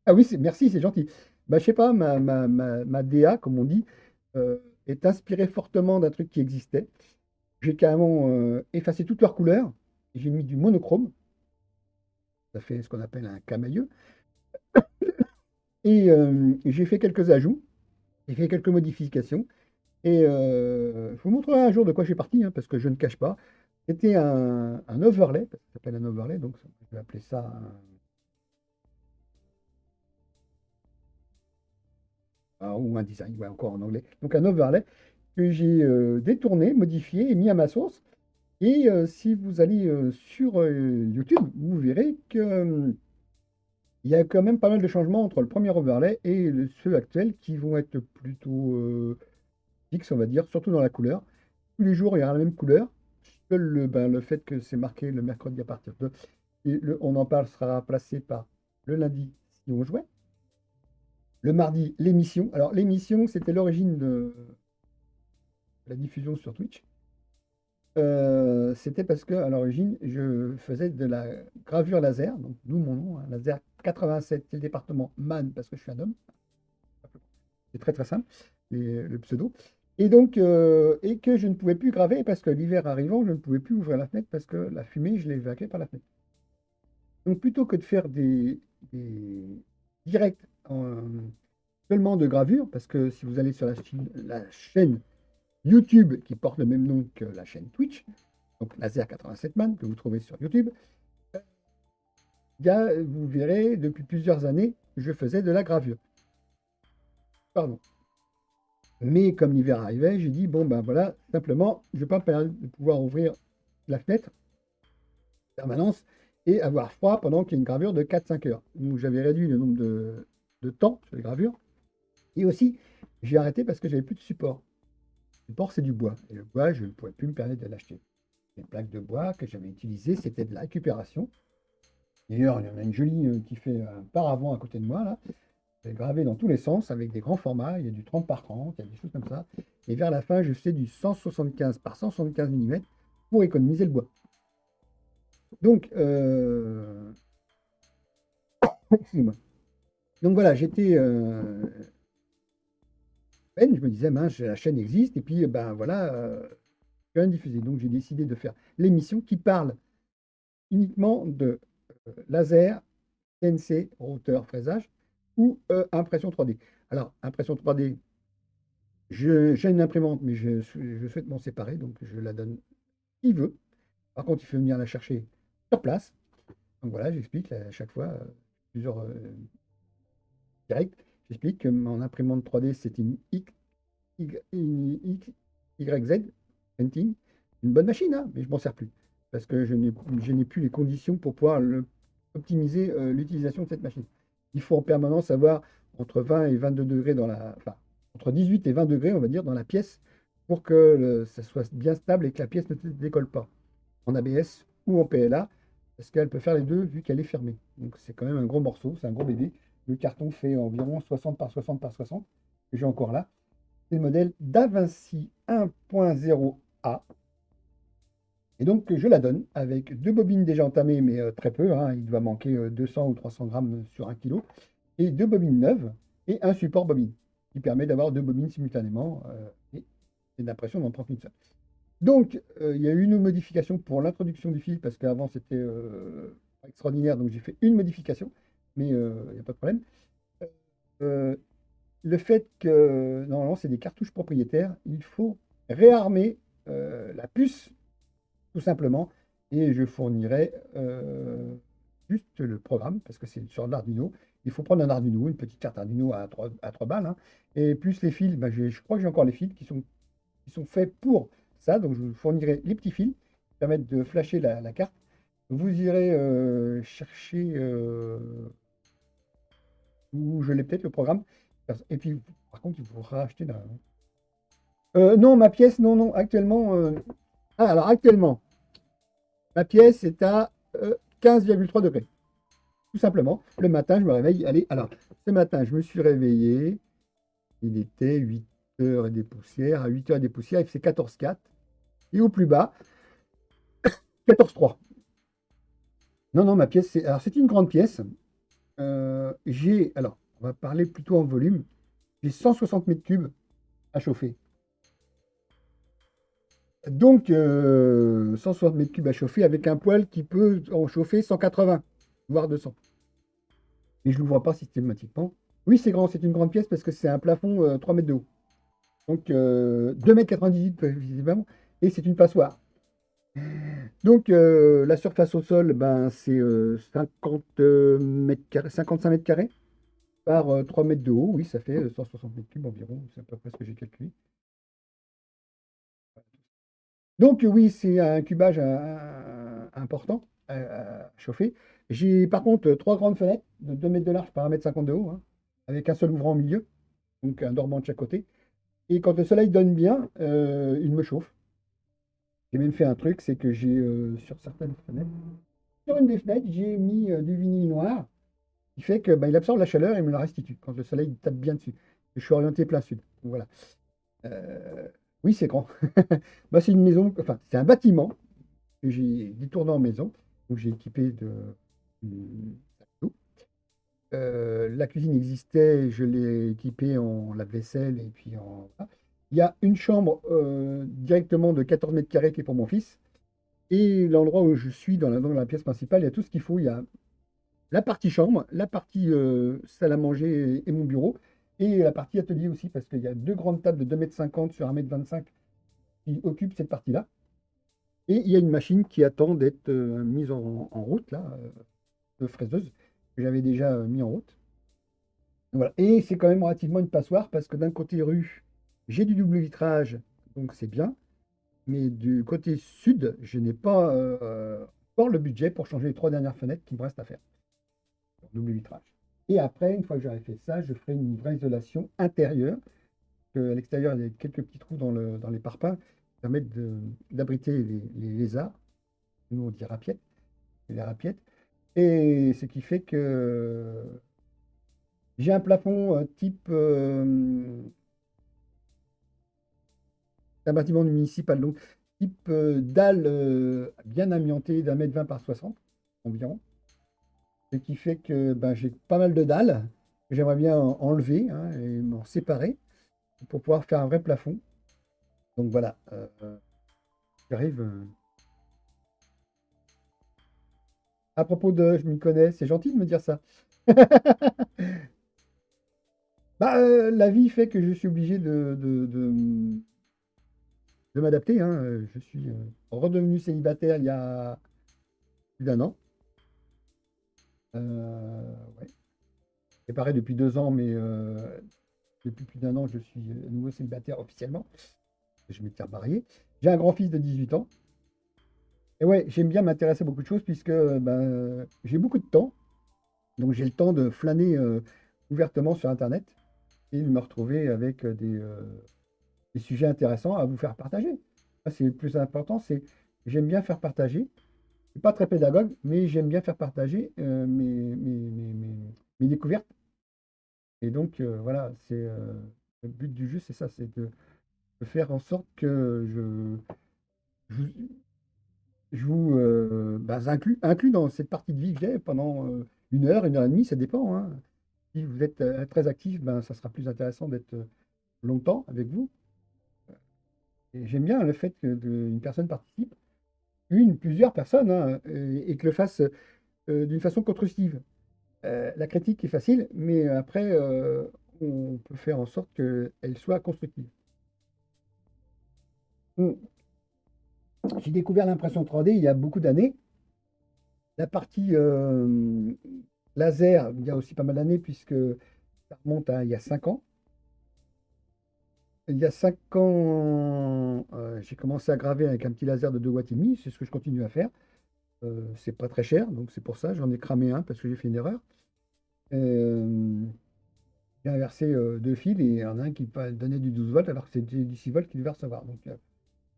A: Ah oui, merci, c'est gentil. Bah, je sais pas, ma DA, comme on dit, est inspirée fortement d'un truc qui existait. J'ai carrément effacé toutes leurs couleurs. J'ai mis du monochrome. Ça fait ce qu'on appelle un camailleux. Et j'ai fait quelques ajouts. J'ai fait quelques modifications. Et je vous montrerai un jour de quoi je suis parti, hein, parce que je ne cache pas. C'était un overlay, parce que ça s'appelle un overlay, donc je vais appeler ça ou un design, ouais, encore en anglais. Donc un overlay que j'ai détourné, modifié et mis à ma source. Et si vous allez sur YouTube, vous verrez que il y a quand même pas mal de changements entre le premier overlay et ceux actuels qui vont être plutôt fixes, on va dire, surtout dans la couleur. Tous les jours, il y aura la même couleur. Seul le fait que c'est marqué le mercredi à partir de. Et on en parle sera remplacé par le lundi si on jouait. Le mardi, l'émission. Alors, l'émission, c'était l'origine de la diffusion sur Twitch. C'était parce qu'à l'origine, je faisais de la gravure laser, donc d'où mon nom, hein, laser 87, c'est le département man parce que je suis un homme. C'est très très simple, le pseudo. Et donc, et que je ne pouvais plus graver parce que l'hiver arrivant, je ne pouvais plus ouvrir la fenêtre parce que la fumée, je l'évacuais par la fenêtre. Donc, plutôt que de faire des directs seulement de gravure, parce que si vous allez sur la chaîne YouTube qui porte le même nom que la chaîne Twitch, donc Laser 87 Man, que vous trouvez sur YouTube, vous verrez, depuis plusieurs années, je faisais de la gravure. Pardon. Mais comme l'hiver arrivait, j'ai dit, bon ben voilà, simplement, je ne vais pas me permettre de pouvoir ouvrir la fenêtre en permanence et avoir froid pendant qu'il y a une gravure de 4-5 heures. Donc j'avais réduit le nombre de temps sur les gravures. Et aussi, j'ai arrêté parce que j'avais plus de support. Le support, c'est du bois. Et le bois, je ne pouvais plus me permettre de l'acheter. Les plaques de bois que j'avais utilisées, c'était de la récupération. D'ailleurs, il y en a une jolie qui fait un paravent à côté de moi, là. C'est gravé dans tous les sens avec des grands formats. Il y a du 30 par 30, il y a des choses comme ça. Et vers la fin, je fais du 175 par 175 mm pour économiser le bois. Donc, excusez-moi. Donc voilà, j'étais peine, je me disais, mince, la chaîne existe, et puis ben voilà, je viens de diffuser. Donc j'ai décidé de faire l'émission qui parle uniquement de laser, CNC, routeur, fraisage ou impression 3D. Alors, impression 3D, j'ai une imprimante, mais je souhaite m'en séparer, donc je la donne qui veut. Par contre, il faut venir la chercher sur place. Donc voilà, j'explique à chaque fois, plusieurs directs. J'explique que mon imprimante 3D, c'est une YZ Printing. Une bonne machine, hein, mais je m'en sers plus. Parce que je n'ai plus les conditions pour pouvoir optimiser l'utilisation de cette machine. Il faut en permanence avoir entre 20 et 22 degrés enfin, entre 18 et 20 degrés, on va dire, dans la pièce pour que ça soit bien stable et que la pièce ne se décolle pas en ABS ou en PLA, parce qu'elle peut faire les deux vu qu'elle est fermée. Donc c'est quand même un gros morceau, c'est un gros bébé. Le carton fait environ 60 par 60 par 60, que j'ai encore là. C'est le modèle DaVinci 1.0A. Et donc je la donne avec deux bobines déjà entamées, mais très peu, hein. Il doit manquer 200 ou 300 grammes sur 1 kg, et deux bobines neuves, et un support bobine, qui permet d'avoir deux bobines simultanément, et une impression dans 30 minutes seule. Donc, il y a eu une modification pour l'introduction du fil, parce qu'avant c'était extraordinaire, donc j'ai fait une modification, mais il n'y a pas de problème. Euh, le fait que, normalement, c'est des cartouches propriétaires, il faut réarmer la puce, tout simplement, et je fournirai juste le programme, parce que c'est sur l'Arduino. Il faut prendre un Arduino, une petite carte Arduino à 3 balles, hein, et plus les fils, ben, je crois que j'ai encore les fils qui sont faits pour ça. Donc, je vous fournirai les petits fils qui permettent de flasher la carte. Vous irez chercher où je l'ai peut-être le programme. Et puis, par contre, il faudra acheter non, ma pièce, non, non, actuellement. Alors, actuellement, ma pièce est à 15,3 degrés. Tout simplement. Le matin, je me réveille. Allez, alors, ce matin, je me suis réveillé. Il était 8 heures et des poussières. À 8 heures et des poussières, il fait 14,4. Et au plus bas, 14,3. Non, non, ma pièce, alors c'est une grande pièce. Alors, on va parler plutôt en volume. J'ai 160 mètres cubes à chauffer. Donc, 160 mètres cubes à chauffer avec un poêle qui peut en chauffer 180, voire 200. Mais je ne l'ouvre pas systématiquement. Oui, c'est grand, c'est une grande pièce parce que c'est un plafond 3 mètres de haut. Donc, 2,98 m visiblement. Et c'est une passoire. Donc, la surface au sol, ben, c'est 50 mètres carrés, 55 mètres carrés par 3 mètres de haut. Oui, ça fait 160 mètres cubes environ. C'est à peu près ce que j'ai calculé. Donc, oui, c'est un cubage important à chauffer. J'ai par contre trois grandes fenêtres de 2 mètres de large par 1,50 m de haut, hein, avec un seul ouvrant au milieu, donc un dormant de chaque côté. Et quand le soleil donne bien, il me chauffe. J'ai même fait un truc, c'est que j'ai sur certaines fenêtres, sur une des fenêtres, j'ai mis du vinyle noir, qui fait que il absorbe la chaleur et me la restitue quand le soleil tape bien dessus. Je suis orienté plein sud. Donc, voilà. Euh, Oui, c'est grand. Bah, c'est une maison, enfin, c'est un bâtiment que j'ai détourné en maison. Donc, j'ai équipé de- la cuisine existait, je l'ai équipée en lave-vaisselle et puis en. Voilà. Il y a une chambre directement de 14 mètres carrés qui est pour mon fils. Et l'endroit où je suis, dans la pièce principale, il y a tout ce qu'il faut. Il y a la partie chambre, la partie salle à manger et mon bureau, et la partie atelier aussi, parce qu'il y a deux grandes tables de 2,50 m sur 1,25 m qui occupent cette partie-là. Et il y a une machine qui attend d'être mise en route, là, de fraiseuse, que j'avais déjà mis en route. Voilà. Et c'est quand même relativement une passoire, parce que d'un côté rue, j'ai du double vitrage, donc c'est bien. Mais du côté sud, je n'ai pas encore le budget pour changer les trois dernières fenêtres qui me restent à faire. Double vitrage. Et après, une fois que j'aurai fait ça, je ferai une vraie isolation intérieure. À l'extérieur, il y a quelques petits trous dans les parpaings qui permettent d'abriter les lézards. Nous, on dit rapiettes, les rapiettes. Et ce qui fait que j'ai un plafond type un bâtiment municipal, donc type dalle bien amiantée d'1,20 m par 60 environ. Ce qui fait que ben, j'ai pas mal de dalles que j'aimerais bien enlever hein, et m'en séparer pour pouvoir faire un vrai plafond. Donc voilà, j'arrive. À propos de je m'y connais, c'est gentil de me dire ça. Bah, la vie fait que je suis obligé de m'adapter. Hein. Je suis redevenu célibataire il y a plus d'un an. Ouais. Séparé depuis 2 ans, mais depuis plus d'un an, je suis à nouveau célibataire officiellement. Je m'étais marié. J'ai un grand-fils de 18 ans. Et ouais, j'aime bien m'intéresser à beaucoup de choses puisque ben, j'ai beaucoup de temps. Donc j'ai le temps de flâner ouvertement sur Internet et de me retrouver avec des sujets intéressants à vous faire partager. Ça, c'est le plus important, c'est j'aime bien faire partager. Je suis pas très pédagogue, mais j'aime bien faire partager mes découvertes. Et donc voilà, c'est le but du jeu, c'est ça, c'est de faire en sorte que je vous, bah, inclus dans cette partie de vie que j'ai pendant 1 heure et demie, ça dépend. Hein. Si vous êtes très actif, ben, ça sera plus intéressant d'être longtemps avec vous. Et j'aime bien le fait qu'une personne participe, plusieurs personnes, hein, et que le fasse d'une façon constructive. La critique est facile, mais après, on peut faire en sorte qu'elle soit constructive. Hmm. J'ai découvert l'impression 3D il y a beaucoup d'années. La partie laser, il y a aussi pas mal d'années, puisque ça remonte à il y a 5 ans. Il y a 5 ans, j'ai commencé à graver avec un petit laser de 2 watts et demi. C'est ce que je continue à faire. C'est pas très cher, donc c'est pour ça. J'en ai cramé un parce que j'ai fait une erreur. Euh, j'ai inversé deux fils et il y en a un qui donnait du 12 volts alors que c'était du 6 volts qu'il devait recevoir. Donc,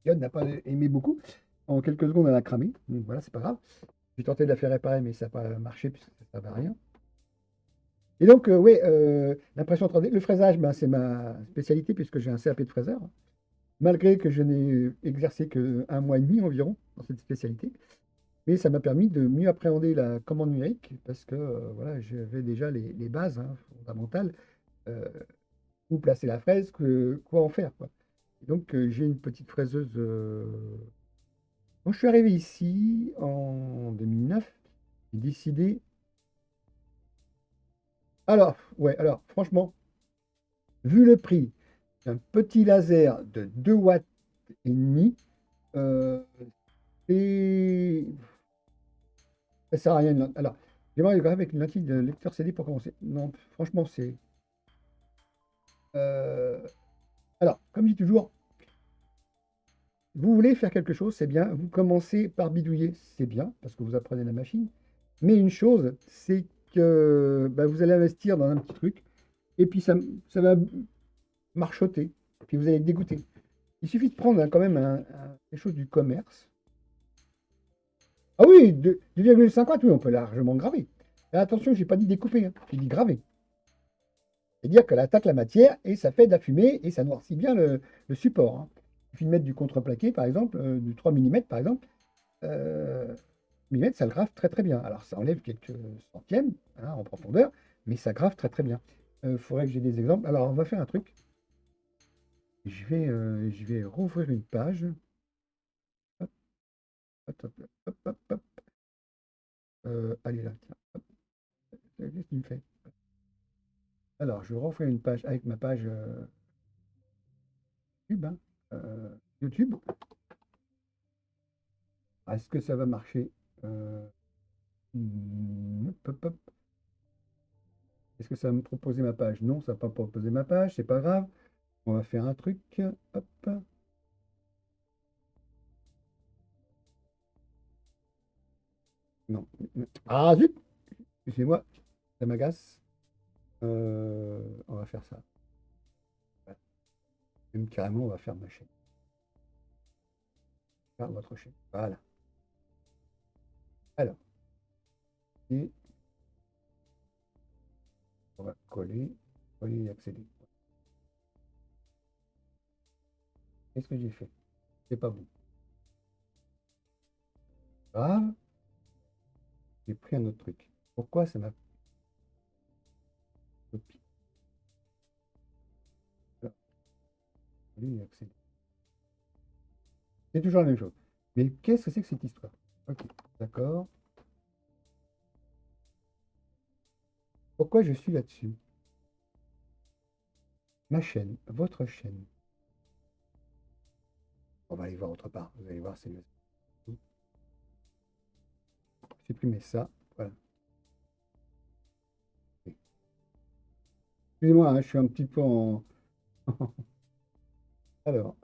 A: Yann n'a pas aimé beaucoup. En quelques secondes, elle a cramé. Donc voilà, c'est pas grave. J'ai tenté de la faire réparer, mais ça n'a pas marché puisque ça ne servait à rien. Et donc, oui, l'impression 3D, le fraisage, ben, c'est ma spécialité puisque j'ai un CAP de fraiseur, malgré que je n'ai exercé qu'un mois et demi environ dans cette spécialité. Mais ça m'a permis de mieux appréhender la commande numérique parce que voilà, j'avais déjà les bases hein, fondamentales, euh, où placer la fraise, quoi en faire, quoi. Et donc, j'ai une petite fraiseuse. Quand je suis arrivé ici en 2009, j'ai décidé. Alors, ouais, alors, franchement, vu le prix d'un petit laser de 2 watts et demi, euh, et ça sert à rien. Alors, j'aimerais quand même avec une lentille de lecteur CD pour commencer. Non, franchement, c'est. euh, Alors, comme je dis toujours, vous voulez faire quelque chose, c'est bien. Vous commencez par bidouiller, c'est bien, parce que vous apprenez la machine. Mais une chose, c'est que bah, vous allez investir dans un petit truc, et puis ça va marchoter, puis vous allez être dégoûté. Il suffit de prendre quand même quelque chose du commerce. Ah oui, 2,50, oui, on peut largement graver. Mais attention, j'ai pas dit découper, hein, j'ai dit graver. C'est-à-dire qu'elle attaque la matière et ça fait de la fumée et ça noircit bien le support. Hein. Il suffit de mettre du contreplaqué, par exemple, du 3 mm, par exemple. Millimètres, ça le grave très très bien. Alors ça enlève quelques centièmes hein, en profondeur, mais ça grave très très bien. Il faudrait que j'ai des exemples. Alors on va faire un truc. Je vais rouvrir une page. Hop, hop, hop, hop, hop, hop. Allez là, tiens. Hop. Qu'est-ce qu'il me fait? Alors je vais rouvrir une page avec ma page YouTube, hein. YouTube. Est-ce que ça va marcher? Euh, hop, hop, hop. Est-ce que ça va me proposer ma page? Non, ça va pas proposer ma page, c'est pas grave. On va faire un truc. Hop. Non. Ah zut! Excusez-moi, ça m'agace. On va faire ça. Voilà. Même carrément, on va faire ma chaîne. Faire votre chaîne. Voilà. Alors, et on va coller, coller et accéder. Qu'est-ce que j'ai fait? C'est pas bon. Grave, j'ai pris un autre truc. Pourquoi ça m'a copié? Alors, coller et accéder. C'est toujours la même chose. Mais qu'est-ce que c'est que cette histoire? Ok, d'accord. Pourquoi je suis là-dessus? Ma chaîne, votre chaîne. On va aller voir autre part. Vous allez voir, c'est mieux. Supprimer ça. Voilà. Excusez-moi, hein, je suis un petit peu en. Alors,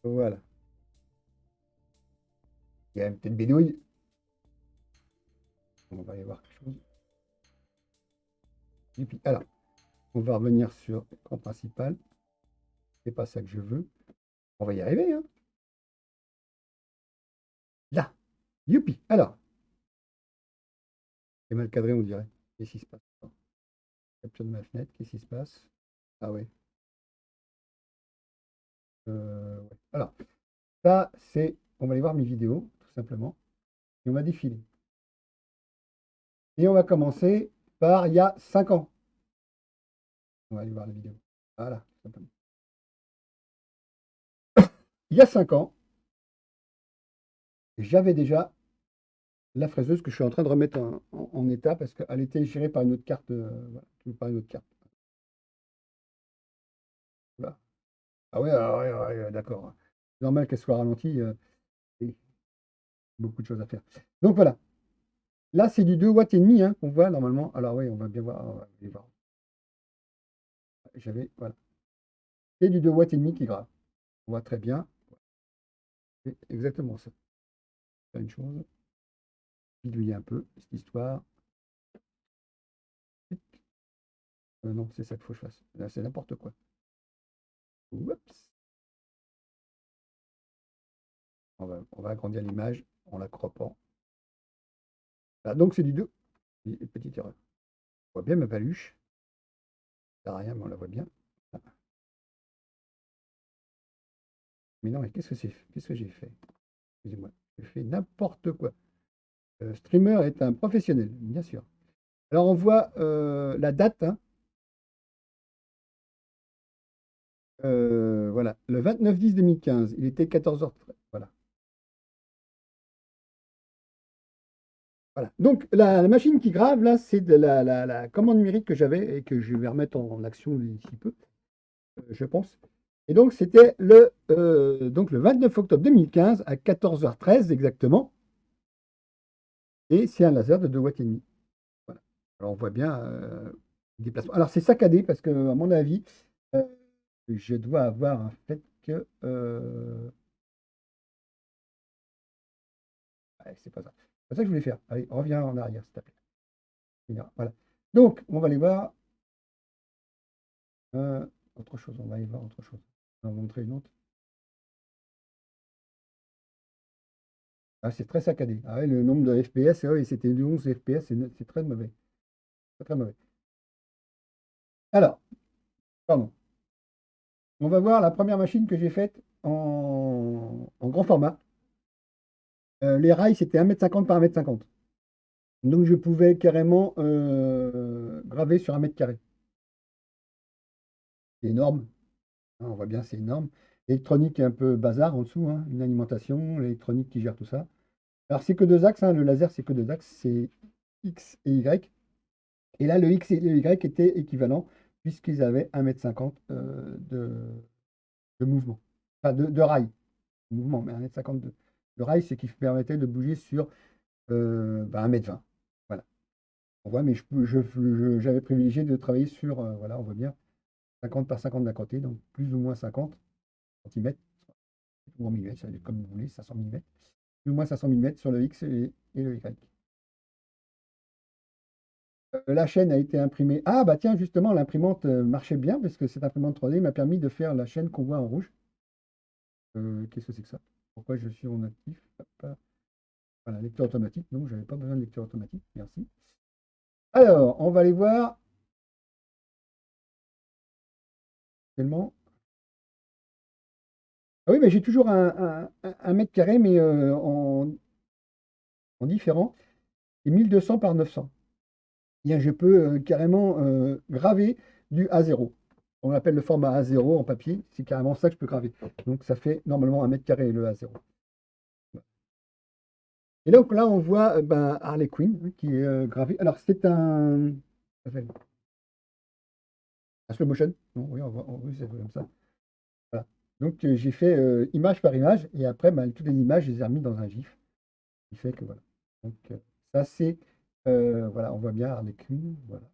A: voilà. Il y a une petite bédouille. On va y voir quelque chose. Et puis, alors, on va revenir sur l'écran principal. C'est pas ça que je veux. On va y arriver, hein. Là. Youpi. Alors, c'est mal cadré, on dirait. Qu'est-ce qui se passe? Capture de ma fenêtre. Qu'est-ce qui se passe? Ah ouais. Ouais. Alors, ça, c'est. On va aller voir mes vidéos, tout simplement. Et on va défiler. Et on va commencer par il y a 5 ans. On va aller voir la vidéo. Voilà, tout simplement. Il y a 5 ans, j'avais déjà la fraiseuse que je suis en train de remettre en état parce qu'elle était gérée par une autre carte. Voilà, par une autre carte. Voilà. Ah ouais, ouais, d'accord. C'est normal qu'elle soit ralentie. Et beaucoup de choses à faire. Donc voilà. Là, c'est du 2 watts et demi hein, qu'on voit normalement. Alors oui, on va bien voir. On va bien voir. Voilà. C'est du 2 watts et demi qui grave. On voit très bien. C'est exactement ça. Faire une chose. Bidouiller un peu cette histoire. Non, c'est ça qu'il faut que je fasse. Là, c'est n'importe quoi. Oups. On va agrandir l'image en la croppant. Voilà, donc c'est du 2. Petite erreur. On voit bien ma paluche. Ça sert à rien, mais on la voit bien. Ah. Mais non, mais qu'est-ce que j'ai fait? Excusez-moi. J'ai fait n'importe quoi. Streamer est un professionnel, bien sûr. Alors on voit la date, hein. Voilà, le 29/10/2015, il était 14h13. Voilà. Voilà. Donc la machine qui grave, là, c'est de la commande numérique que j'avais et que je vais remettre en action d'ici peu, je pense. Et donc c'était le 29 octobre 2015 à 14h13 exactement. Et c'est un laser de 2 watts et demi. Voilà. Alors on voit bien le déplacement. Alors c'est saccadé parce que, à mon avis, euh, je dois avoir un fait que. Ouais, c'est pas ça. C'est pas ça que je voulais faire. Allez, reviens en arrière, s'il te plaît. Voilà. Donc, on va aller voir autre chose. On va aller voir autre chose. On va montrer une autre. Ah, c'est très saccadé. Ah ouais, le nombre de FPS, oui, c'était du 11 FPS, c'est très mauvais. Très, très mauvais. Alors, pardon. On va voir la première machine que j'ai faite en grand format. Les rails, c'était 1,50 m par 1,50 m. Donc je pouvais carrément graver sur 1 m². C'est énorme, hein, on voit bien, c'est énorme. L'électronique est un peu bazar en dessous, hein, une alimentation, l'électronique qui gère tout ça. Alors c'est que deux axes, hein, le laser c'est que deux axes, c'est X et Y. Et là, le X et le Y étaient équivalents puisqu'ils avaient 1,50 m de mouvement. Enfin, de rail. Mouvement, mais 1,50 m de rail, ce qui permettait de bouger sur 1,20 m. Voilà. On voit, mais j'avais privilégié de travailler sur, voilà, on voit bien, 50 par 50 d'un côté, donc plus ou moins 50 centimètres, ou en millimètres, comme vous voulez, 500 millimètres, plus ou moins 500 millimètres sur le X et le Y. La chaîne a été imprimée. Ah, bah tiens, justement, l'imprimante marchait bien parce que cette imprimante 3D m'a permis de faire la chaîne qu'on voit en rouge. Qu'est-ce que c'est que ça? Pourquoi je suis en actif? Hop là. Voilà, lecteur automatique. Non, je n'avais pas besoin de lecteur automatique. Merci. Alors, on va aller voir tellement. Ah oui, mais j'ai toujours un mètre carré, mais en différent. C'est 1200 par 900. Bien, je peux carrément graver du A0. On appelle le format A0 en papier. C'est carrément ça que je peux graver. Donc, ça fait normalement 1 m² le A0. Et donc là, on voit Harley Quinn hein, qui est gravé. Alors, c'est un. Ça s'appelle un slow motion. Non, oui, oui, c'est comme ça. Voilà. Donc, j'ai fait image par image. Et après, toutes les images, je les ai remis dans un GIF. Qui fait que voilà. Donc, ça, c'est. Voilà, on voit bien Harley Quinn. Voilà.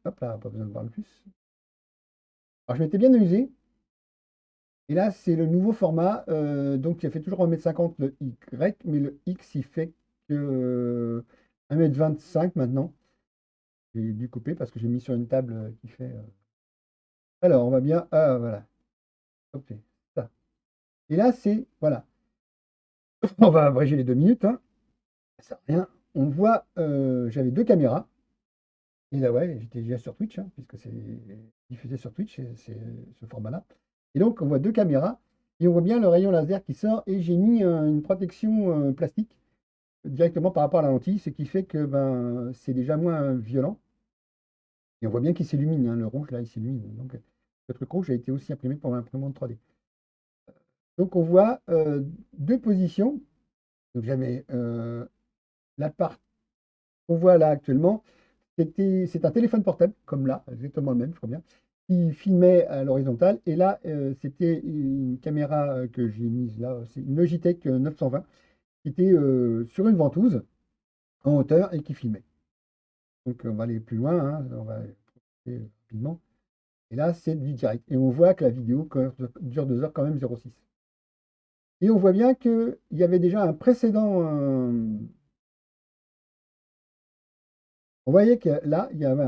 A: Hop là, pas besoin de voir le plus. Alors, je m'étais bien amusé. Et là, c'est le nouveau format. Donc, il a fait toujours 1,50 m le Y, mais le X, il fait que 1,25 m maintenant. J'ai dû couper parce que j'ai mis sur une table qui fait. Alors, on va bien. Ah, voilà. Ok. Ça. Et là, c'est. Voilà. On va abréger les 2 minutes. Hein. Ça sert à rien. On voit. J'avais deux caméras. Et là, ouais, j'étais déjà sur Twitch, hein, puisque c'est diffusé sur Twitch, c'est ce format-là. Et donc, on voit deux caméras. Et on voit bien le rayon laser qui sort. Et j'ai mis une protection plastique directement par rapport à la lentille, ce qui fait que c'est déjà moins violent. Et on voit bien qu'il s'illumine, hein, le rouge, là, il s'illumine. Donc, le truc rouge a été aussi imprimé par l'imprimante 3D. Donc, on voit deux positions. Donc, j'avais la part qu'on voit là actuellement. C'est un téléphone portable, comme là, exactement le même, je crois bien, qui filmait à l'horizontale. Et là, c'était une caméra que j'ai mise là, c'est une Logitech 920, qui était sur une ventouse en hauteur et qui filmait. Donc, on va aller plus loin, hein, on va aller rapidement. Et là, c'est du direct. Et on voit que la vidéo dure 2 heures quand même 0,6. Et on voit bien qu'il y avait déjà un précédent. On voyait que là, il y avait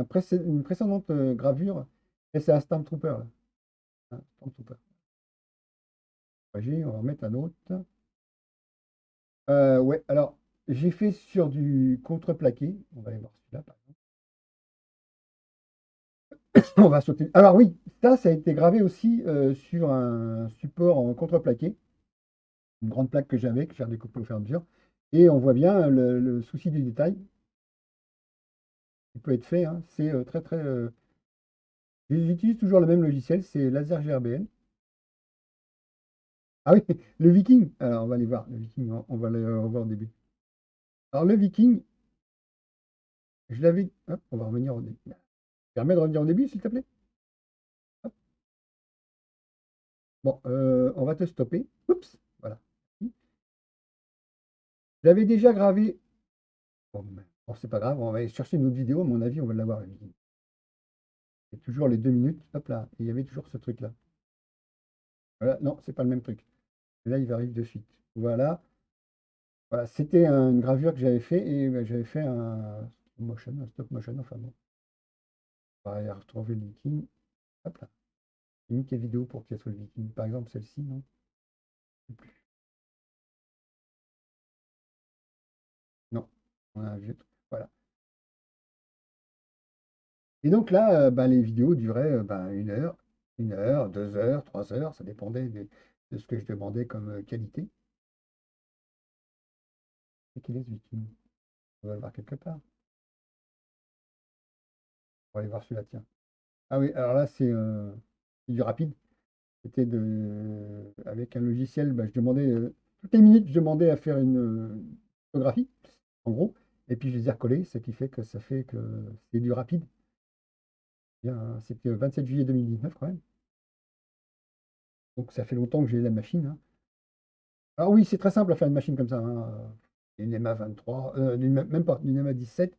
A: une précédente gravure. Et c'est un Stormtrooper. Là. Un Stormtrooper. On va remettre un autre. Ouais, alors, j'ai fait sur du contreplaqué. On va aller voir celui-là, par exemple. On va sauter. Alors oui, ça a été gravé aussi sur un support en contreplaqué. Une grande plaque que j'avais, que j'ai redécoupée au fur et à mesure. Et on voit bien le souci du détail qui peut être fait. Hein. C'est très très. J'utilise toujours le même logiciel, c'est Laser GRBN. Ah oui, le Viking. Alors on va aller voir le Viking, on va le revoir au début. Alors le Viking, je l'avais. Hop, on va revenir au début. Permets de revenir au début, s'il te plaît. Hop. Bon, on va te stopper. Oups, voilà. J'avais déjà gravé. Bon, c'est pas grave, on va aller chercher une autre vidéo, à mon avis, on va l'avoir, le Viking. C'est toujours les 2 minutes. Hop là, et il y avait toujours ce truc-là. Voilà, non, c'est pas le même truc. Et là, il va arriver de suite. Voilà. Voilà, c'était une gravure que j'avais fait et j'avais fait un stop motion, enfin bon. On va aller retrouver le Viking. Hop là. J'ai mis quelle vidéo pour qu'elle soit le Viking? Par exemple, celle-ci, non? Je sais plus. Non. On a un vieux truc. Voilà. Et donc là, les vidéos duraient 1 heure. 1 heure, 2 heures, 3 heures, ça dépendait de ce que je demandais comme qualité. C'est qu'il est ce Viking? On va le voir quelque part. On va aller voir celui-là, tiens. Ah oui, alors là, c'est du rapide. C'était avec un logiciel, bah, je demandais, toutes les minutes, je demandais à faire une photographie, en gros, et puis je les ai recollés, ce qui fait que ça fait que c'est du rapide. Bien, hein, c'était le 27 juillet 2019 quand même. Donc ça fait longtemps que j'ai la machine, hein. Alors oui, c'est très simple à faire une machine comme ça, hein. Une EMA 23, même pas, une EMA 17,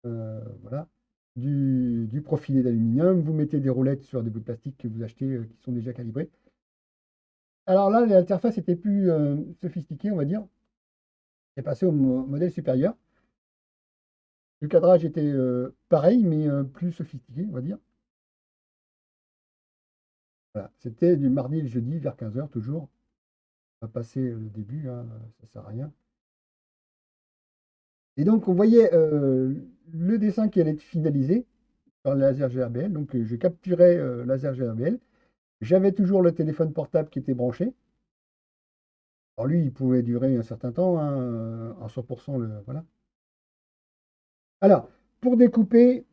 A: voilà. Du profilé d'aluminium, vous mettez des roulettes sur des bouts de plastique que vous achetez qui sont déjà calibrés. Alors là, l'interface était plus sophistiquée, on va dire. C'est passé au modèle supérieur. Le cadrage était pareil, mais plus sophistiqué, on va dire. Voilà. C'était du mardi et le jeudi vers 15 heures toujours. On va passer le début, hein, ça sert à rien. Et donc, on voyait le dessin qui allait être finalisé par le laser GRBL. Donc, je capturais laser GRBL. J'avais toujours le téléphone portable qui était branché. Alors, lui, il pouvait durer un certain temps, hein, en 100%. Voilà. Alors, pour découper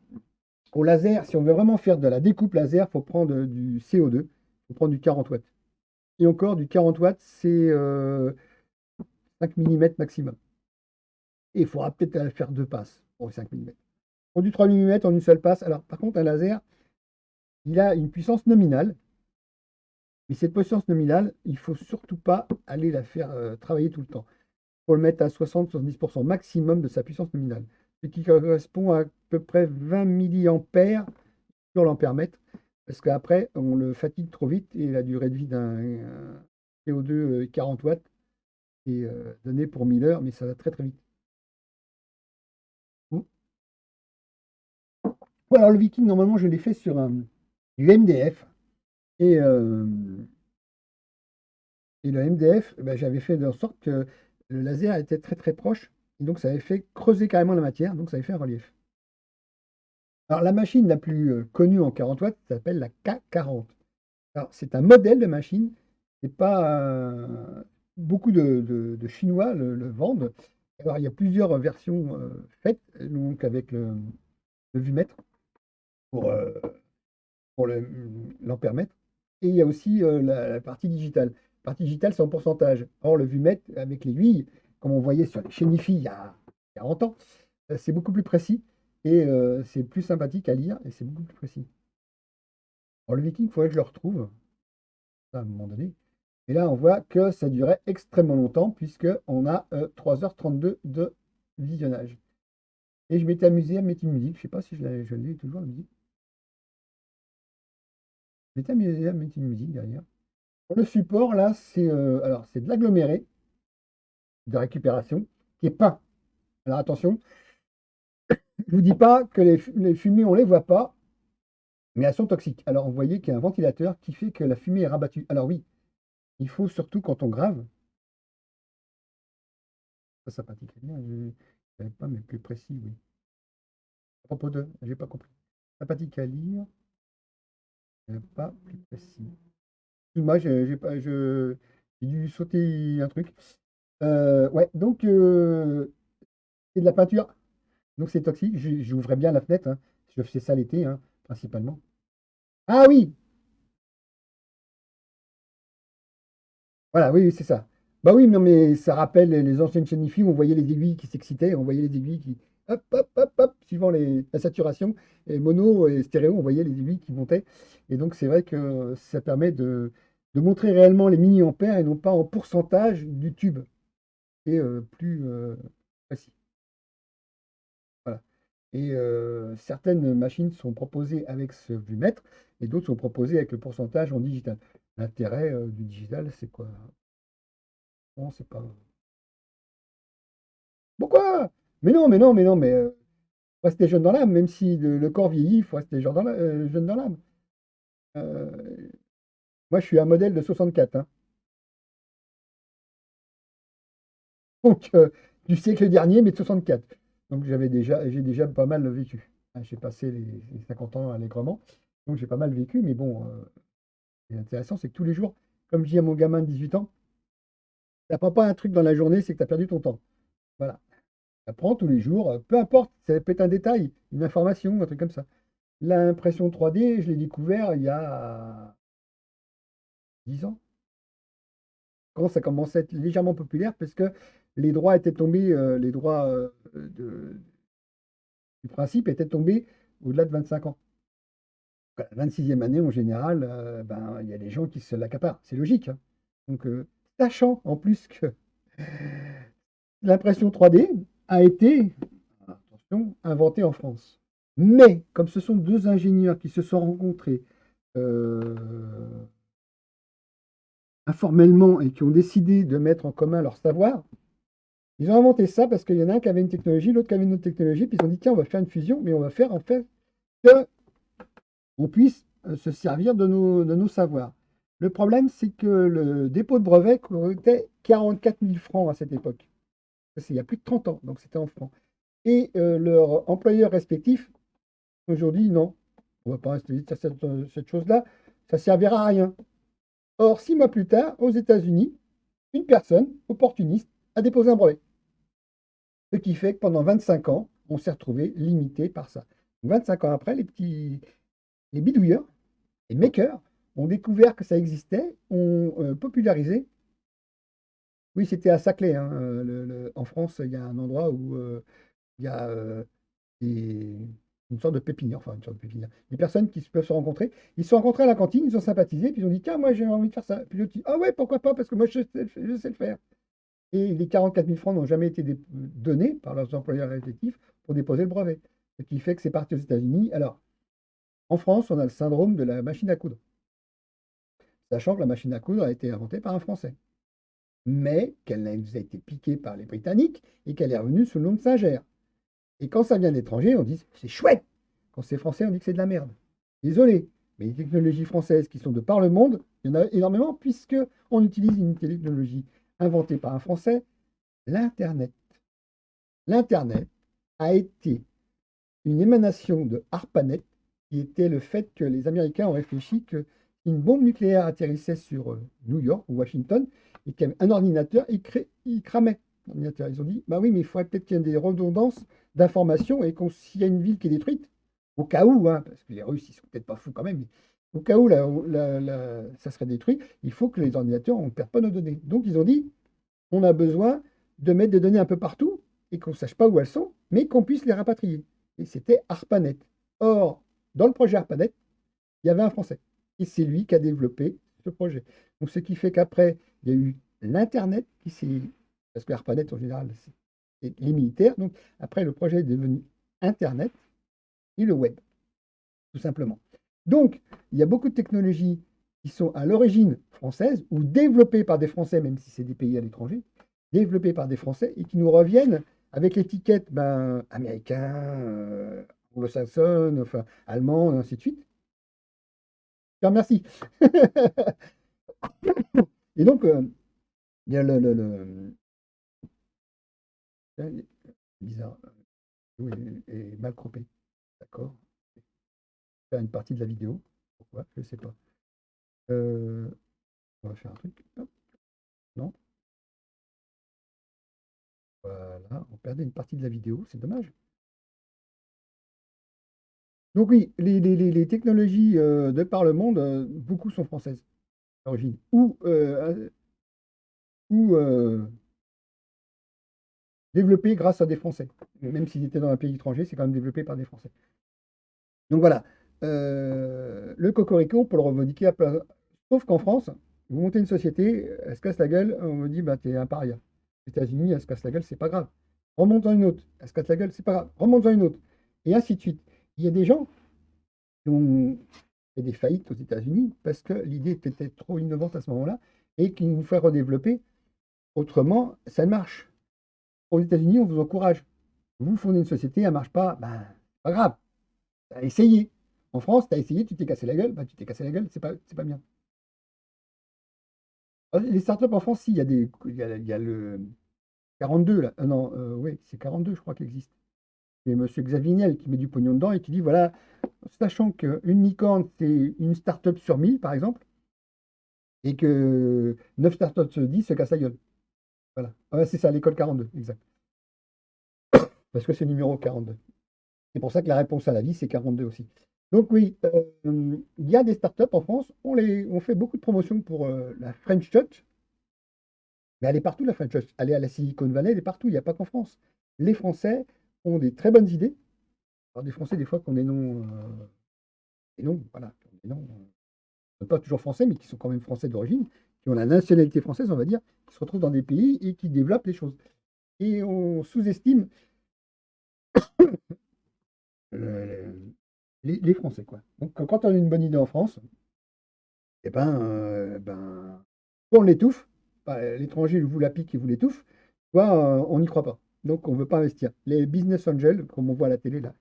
A: au laser, si on veut vraiment faire de la découpe laser, il faut prendre du CO2. Il faut prendre du 40 watts. Et encore, du 40 watts, c'est 5 mm maximum. Et il faudra peut-être faire deux passes pour 5 mm. Pour du 3 mm en une seule passe. Alors, par contre, un laser, il a une puissance nominale. Mais cette puissance nominale, il ne faut surtout pas aller la faire travailler tout le temps. Il faut le mettre à 60-70% maximum de sa puissance nominale. Ce qui correspond à peu près 20 milliampères sur l'ampèremètre. Parce qu'après, on le fatigue trop vite et la durée de vie d'un CO2 40 watts est donnée pour 1000 heures, mais ça va très très vite. Bon. Alors le Viking, normalement, je l'ai fait sur du MDF. Et, euh, et le MDF, ben, j'avais fait en sorte que le laser était très très proche. Et donc ça avait fait creuser carrément la matière, donc ça avait fait un relief. Alors la machine la plus connue en 40 watts s'appelle la K40. Alors c'est un modèle de machine, c'est pas beaucoup de Chinois le vendent. Alors il y a plusieurs versions faites, donc avec le vumètre pour, l'ampèremètre. Et il y a aussi la partie digitale. La partie digitale, c'est en pourcentage. Or, le vumètre, avec l'aiguille, comme on voyait sur les Chenifi il y a 40 ans, c'est beaucoup plus précis et c'est plus sympathique à lire et c'est beaucoup plus précis. Alors, le Viking, il faudrait que je le retrouve à un moment donné. Et là, on voit que ça durait extrêmement longtemps puisqu'on a 3h32 de visionnage. Et je m'étais amusé à mettre une musique. Je ne sais pas si je l'ai toujours, la musique. Je m'étais amusé à mettre une musique derrière. Pour le support, là, alors c'est de l'aggloméré de récupération qui est peint. Alors attention, je ne vous dis pas que les fumées, on ne les voit pas, mais elles sont toxiques. Alors vous voyez qu'il y a un ventilateur qui fait que la fumée est rabattue. Alors oui, il faut surtout quand on grave, ça sympathique, bien, je n'avais pas, mais plus précis, oui. À propos de, j'ai pas compris. Sympathique à lire, pas plus précis. Moi, j'ai pas, j'ai dû sauter un truc. Ouais, donc c'est de la peinture. Donc c'est toxique. J'ouvrais bien la fenêtre, hein. Je fais ça l'été, hein, principalement. Ah oui, voilà, oui, oui, c'est ça. Bah oui, non, mais ça rappelle les anciennes chaînes IFI où on voyait les aiguilles qui s'excitaient, on voyait les aiguilles qui, hop, hop, hop, hop, suivant la saturation, et mono et stéréo, on voyait les aiguilles qui montaient. Et donc c'est vrai que ça permet de montrer réellement les milliampères et non pas en pourcentage du tube. Et plus précis. Voilà. Et certaines machines sont proposées avec ce vumètre et d'autres sont proposées avec le pourcentage en digital. L'intérêt du digital, c'est quoi? Non, c'est pas. Pourquoi? Mais non, mais non, mais non, mais faut rester jeune dans l'âme, même si le corps vieillit, il faut rester jeune dans l'âme. Euh, Moi, je suis un modèle de 64, hein. Donc, du siècle dernier, mais de 64. Donc, j'ai déjà pas mal vécu. Hein, j'ai passé les 50 ans allègrement, donc j'ai pas mal vécu, mais bon. Et intéressant, c'est que tous les jours, comme je dis à mon gamin de 18 ans, tu n'apprends pas un truc dans la journée, c'est que tu as perdu ton temps. Voilà. Tu apprends tous les jours, peu importe, ça peut être un détail, une information, un truc comme ça. L'impression 3D, je l'ai découvert il y a 10 ans, quand ça commençait à être légèrement populaire, parce que les droits étaient tombés, les droits du principe étaient tombés au-delà de 25 ans. À la 26e année, en général, ben, il y a des gens qui se l'accaparent. C'est logique, hein. Donc, sachant en plus que l'impression 3D a été, attention, inventée en France. Mais, comme ce sont deux ingénieurs qui se sont rencontrés euh, informellement et qui ont décidé de mettre en commun leur savoir, ils ont inventé ça parce qu'il y en a un qui avait une technologie, l'autre qui avait une autre technologie, puis ils ont dit, tiens, on va faire une fusion, mais on va faire en fait que on puisse se servir de nos savoirs. Le problème, c'est que le dépôt de brevet coûtait 44 000 francs à cette époque. C'est il y a plus de 30 ans, donc c'était en francs. Et leurs employeurs respectifs, aujourd'hui, non. On ne va pas rester sur cette chose-là, ça ne servira à rien. Or, 6 mois plus tard, aux États-Unis, une personne opportuniste a déposé un brevet. Ce qui fait que pendant 25 ans, on s'est retrouvé limité par ça. 25 ans après, les bidouilleurs, les makers, ont découvert que ça existait, ont popularisé. Oui, c'était à Saclay, hein, en France, il y a un endroit où il y a des- une sorte de pépinière, enfin une sorte de pépinière. Des personnes qui peuvent se rencontrer. Ils se sont rencontrés à la cantine, ils ont sympathisé, puis ils ont dit, tiens, moi j'ai envie de faire ça. Puis l'autre dit, ah ouais, pourquoi pas, parce que moi je sais le faire. Et les 44 000 francs n'ont jamais été donnés par leurs employeurs respectifs pour déposer le brevet. Ce qui fait que c'est parti aux États-Unis. Alors, en France, on a le syndrome de la machine à coudre, sachant que la machine à coudre a été inventée par un Français, mais qu'elle a été piquée par les Britanniques et qu'elle est revenue sous le nom de Singer. Et quand ça vient d'étrangers, on dit c'est chouette. Quand c'est français, on dit que c'est de la merde. Désolé, mais les technologies françaises qui sont de par le monde, il y en a énormément puisque on utilise une technologie inventée par un Français, l'Internet. L'Internet a été une émanation de ARPANET, qui était le fait que les Américains ont réfléchi que une bombe nucléaire atterrissait sur New York ou Washington et qu'un ordinateur, il cramait l'ordinateur. Ils ont dit, bah oui, mais il faudrait peut-être qu'il y ait des redondances d'informations et qu'on s'il y a une ville qui est détruite, au cas où, hein, parce que les Russes, ils sont peut-être pas fous quand même, mais au cas où ça serait détruit, il faut que les ordinateurs, on ne perde pas nos données. Donc ils ont dit, on a besoin de mettre des données un peu partout et qu'on ne sache pas où elles sont, mais qu'on puisse les rapatrier. Et c'était ARPANET. Or, dans le projet ARPANET, il y avait un Français. Et c'est lui qui a développé ce projet. Donc, ce qui fait qu'après, il y a eu l'Internet qui s'est. Parce que ARPANET, en général, c'est les militaires. Donc, après, le projet est devenu Internet et le web, tout simplement. Donc, il y a beaucoup de technologies qui sont à l'origine françaiise ou développées par des Français, même si c'est des pays à l'étranger, développées par des Français et qui nous reviennent avec l'étiquette ben, américain, anglo-saxonne, enfin allemand, et ainsi de suite. Je te remercie. Et donc, il y a bizarre, oui, est mal croppé. D'accord. Faire une partie de la vidéo. Pourquoi? Je ne sais pas. Euh, on va faire un truc. Hop, non. Voilà. On perdait une partie de la vidéo. C'est dommage. Donc oui, les technologies de par le monde, beaucoup sont françaises d'origine. Ou développées grâce à des Français. Même s'ils étaient dans un pays étranger, c'est quand même développé par des Français. Donc voilà. Le cocorico, on peut le revendiquer à plein. Sauf qu'en France, vous montez une société, elle se casse la gueule, on me dit, bah, t'es un paria. Les États-Unis, elle se casse la gueule, c'est pas grave. Remonte dans une autre, elle se casse la gueule, c'est pas grave. Remonte dans une autre. Et ainsi de suite. Il y a des gens qui ont fait des faillites aux États-Unis parce que l'idée était peut-être trop innovante à ce moment-là et qui nous fait redévelopper. Autrement, ça ne marche. Aux États-Unis, on vous encourage. Vous fondez une société, elle ne marche pas, ben, c'est pas grave. Tu as essayé. En France, tu as essayé, tu t'es cassé la gueule, ben, tu t'es cassé la gueule, c'est pas bien. Les startups en France, si, il y a le 42, là. Non, oui, c'est 42, je crois, qui existe. C'est M. Xavier Niel qui met du pognon dedans et qui dit voilà, sachant qu'une licorne, c'est une start-up sur 1000, par exemple, et que 9 startups sur 10 se cassent la gueule. Voilà. Ouais, c'est ça, l'école 42, exact. Parce que c'est le numéro 42. C'est pour ça que la réponse à la vie, c'est 42 aussi. Donc oui, il y a des startups en France, on fait beaucoup de promotions pour la French Touch, mais elle est partout la French Touch. Elle est à la Silicon Valley, elle est partout, il n'y a pas qu'en France. Les Français ont des très bonnes idées. Alors des Français, des fois, qui ont des noms, voilà, qui ont des noms, pas toujours français, mais qui sont quand même français d'origine, qui ont la nationalité française, on va dire, qui se retrouvent dans des pays et qui développent les choses. Et on sous-estime les Français, quoi. Donc quand on a une bonne idée en France, eh soit on l'étouffe, l'étranger vous la pique et vous l'étouffe, soit on n'y croit pas. Donc on ne veut pas investir. Les business angels, comme on voit à la télé là,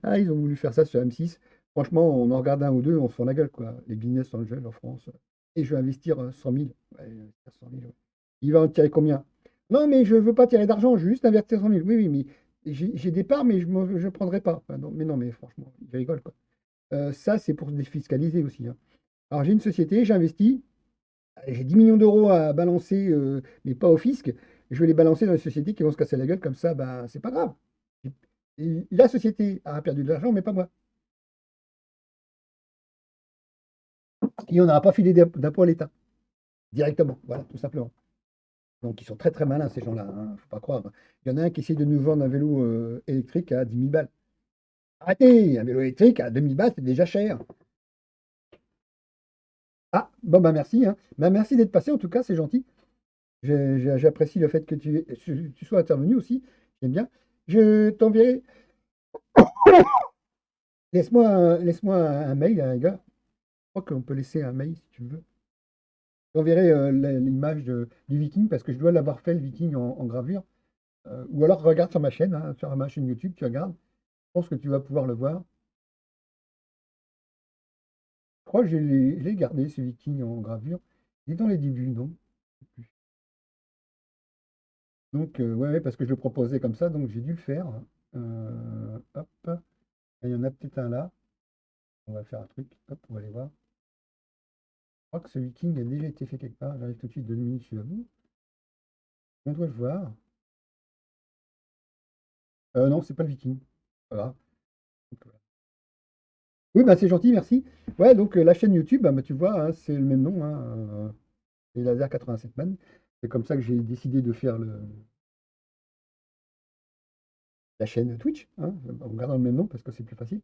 A: ah, ils ont voulu faire ça sur M6. Franchement, on en regarde un ou deux, on se fout la gueule, quoi. Les business angels en France. Et je vais investir 100 000. Ouais, 100 000, ouais. Il va en tirer combien? Non, mais je ne veux pas tirer d'argent, je veux juste investir 100 000. Oui, oui, mais j'ai des parts, mais je ne prendrai pas. Enfin, non, mais franchement, ils rigolent, quoi. Ça, c'est pour défiscaliser aussi, hein. Alors, j'ai une société, j'investis, j'ai 10 millions d'euros à balancer, mais pas au fisc. Je vais les balancer dans les sociétés qui vont se casser la gueule, comme ça, ben, c'est pas grave. Et la société a perdu de l'argent, mais pas moi. Et on n'aura pas filé d'impôt à l'État, directement. Voilà, tout simplement. Donc, ils sont très très malins, ces gens-là, hein, faut pas croire. Il y en a un qui essaye de nous vendre un vélo électrique à 10 000 balles. Arrêtez, un vélo électrique à 2 000 balles, c'est déjà cher. Ah, bon, bah merci, hein. Bah, merci d'être passé, en tout cas, c'est gentil. J'apprécie le fait que tu sois intervenu aussi. J'aime bien. Je t'enverrai. Laisse-moi un mail, hein, les gars. Je crois qu'on peut laisser un mail si tu veux. J'enverrai l'image du Viking parce que je dois l'avoir fait, le Viking, en gravure. Ou alors regarde sur ma chaîne, hein, sur ma chaîne YouTube, tu regardes. Je pense que tu vas pouvoir le voir. Je crois que je l'ai gardé, ce Viking en gravure. Il est dans les débuts, non? Je sais plus. Donc, ouais, ouais, parce que je le proposais comme ça, donc j'ai dû le faire. Hop. Il y en a peut-être un là. On va faire un truc. Hop, on va aller voir. Je crois que ce Viking a déjà été fait quelque part. J'arrive tout de suite 2 minutes, je suis à vous. On doit le voir. Non, c'est pas le Viking. Voilà. Oui, bah, c'est gentil, merci. Ouais, donc la chaîne YouTube, bah, tu vois, hein, c'est le même nom, hein, c'est Laser 87 Man. C'est comme ça que j'ai décidé de faire la chaîne Twitch, hein, en gardant le même nom parce que c'est plus facile.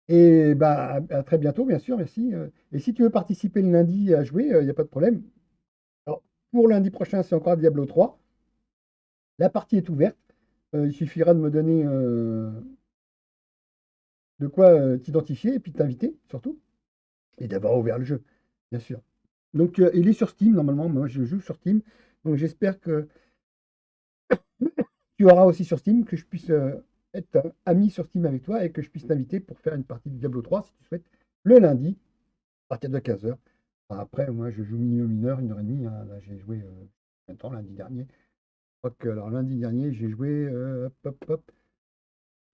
A: Et bah, à très bientôt, bien sûr, merci. Et si tu veux participer le lundi à jouer, il n'y a pas de problème. Alors, pour lundi prochain, c'est encore Diablo 3. La partie est ouverte. Il suffira de me donner de quoi t'identifier et puis t'inviter, surtout. Et d'avoir ouvert le jeu, bien sûr. Donc, il est sur Steam, normalement. Moi, je joue sur Steam. Donc, j'espère que tu auras aussi sur Steam, que je puisse être ami sur Steam avec toi et que je puisse t'inviter pour faire une partie de Diablo 3, si tu souhaites, le lundi, à partir de 15h. Après, moi, je joue milieu mineur, 1h30, hein. Là, j'ai joué combien de temps lundi dernier. Je crois que, alors, lundi dernier, j'ai joué, hop.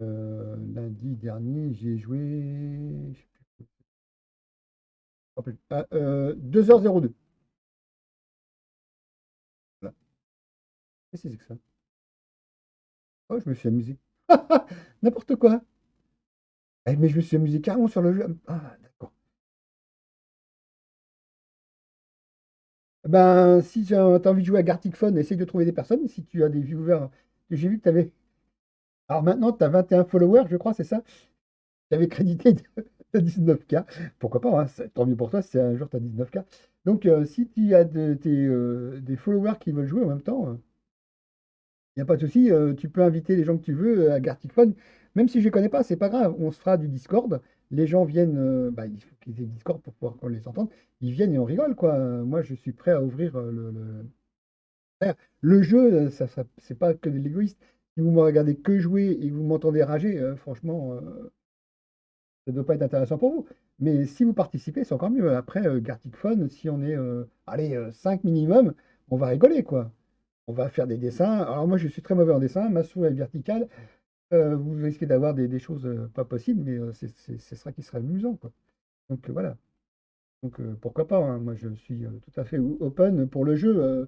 A: Lundi dernier, j'ai joué, je sais plus, 2h02. Voilà. Qu'est-ce que c'est que ça? Oh, je me suis amusé. N'importe quoi. Eh, mais je me suis amusé carrément sur le jeu. Ah, d'accord. Ben, si tu as envie de jouer à Gartic Phone, essaye de trouver des personnes. Si tu as des viewers, j'ai vu que tu avais. Alors maintenant, tu as 21 followers, je crois, c'est ça? Tu avais crédité de 19K. Pourquoi pas, hein, tant mieux pour toi si un jour tu as 19K. Donc, si tu as des followers qui veulent jouer en même temps, il n'y a pas de souci, tu peux inviter les gens que tu veux à Gartic Phone. Même si je ne connais pas, c'est pas grave. On se fera du Discord. Les gens viennent, bah, il faut qu'ils aient Discord pour pouvoir qu'on les entende. Ils viennent et on rigole, quoi. Moi, je suis prêt à ouvrir le jeu, c'est pas que de l'égoïste. Si vous me regardez que jouer et que vous m'entendez rager, franchement, ça ne doit pas être intéressant pour vous. Mais si vous participez, c'est encore mieux. Après, Gartic Phone, si on est, allez, 5 minimum, on va rigoler, quoi. On va faire des dessins. Alors moi, je suis très mauvais en dessin. Ma souris est verticale. Vous risquez d'avoir des choses pas possibles, mais ce sera qui sera amusant, quoi. Donc voilà. Donc pourquoi pas, hein. Moi, je suis tout à fait open pour le jeu. Au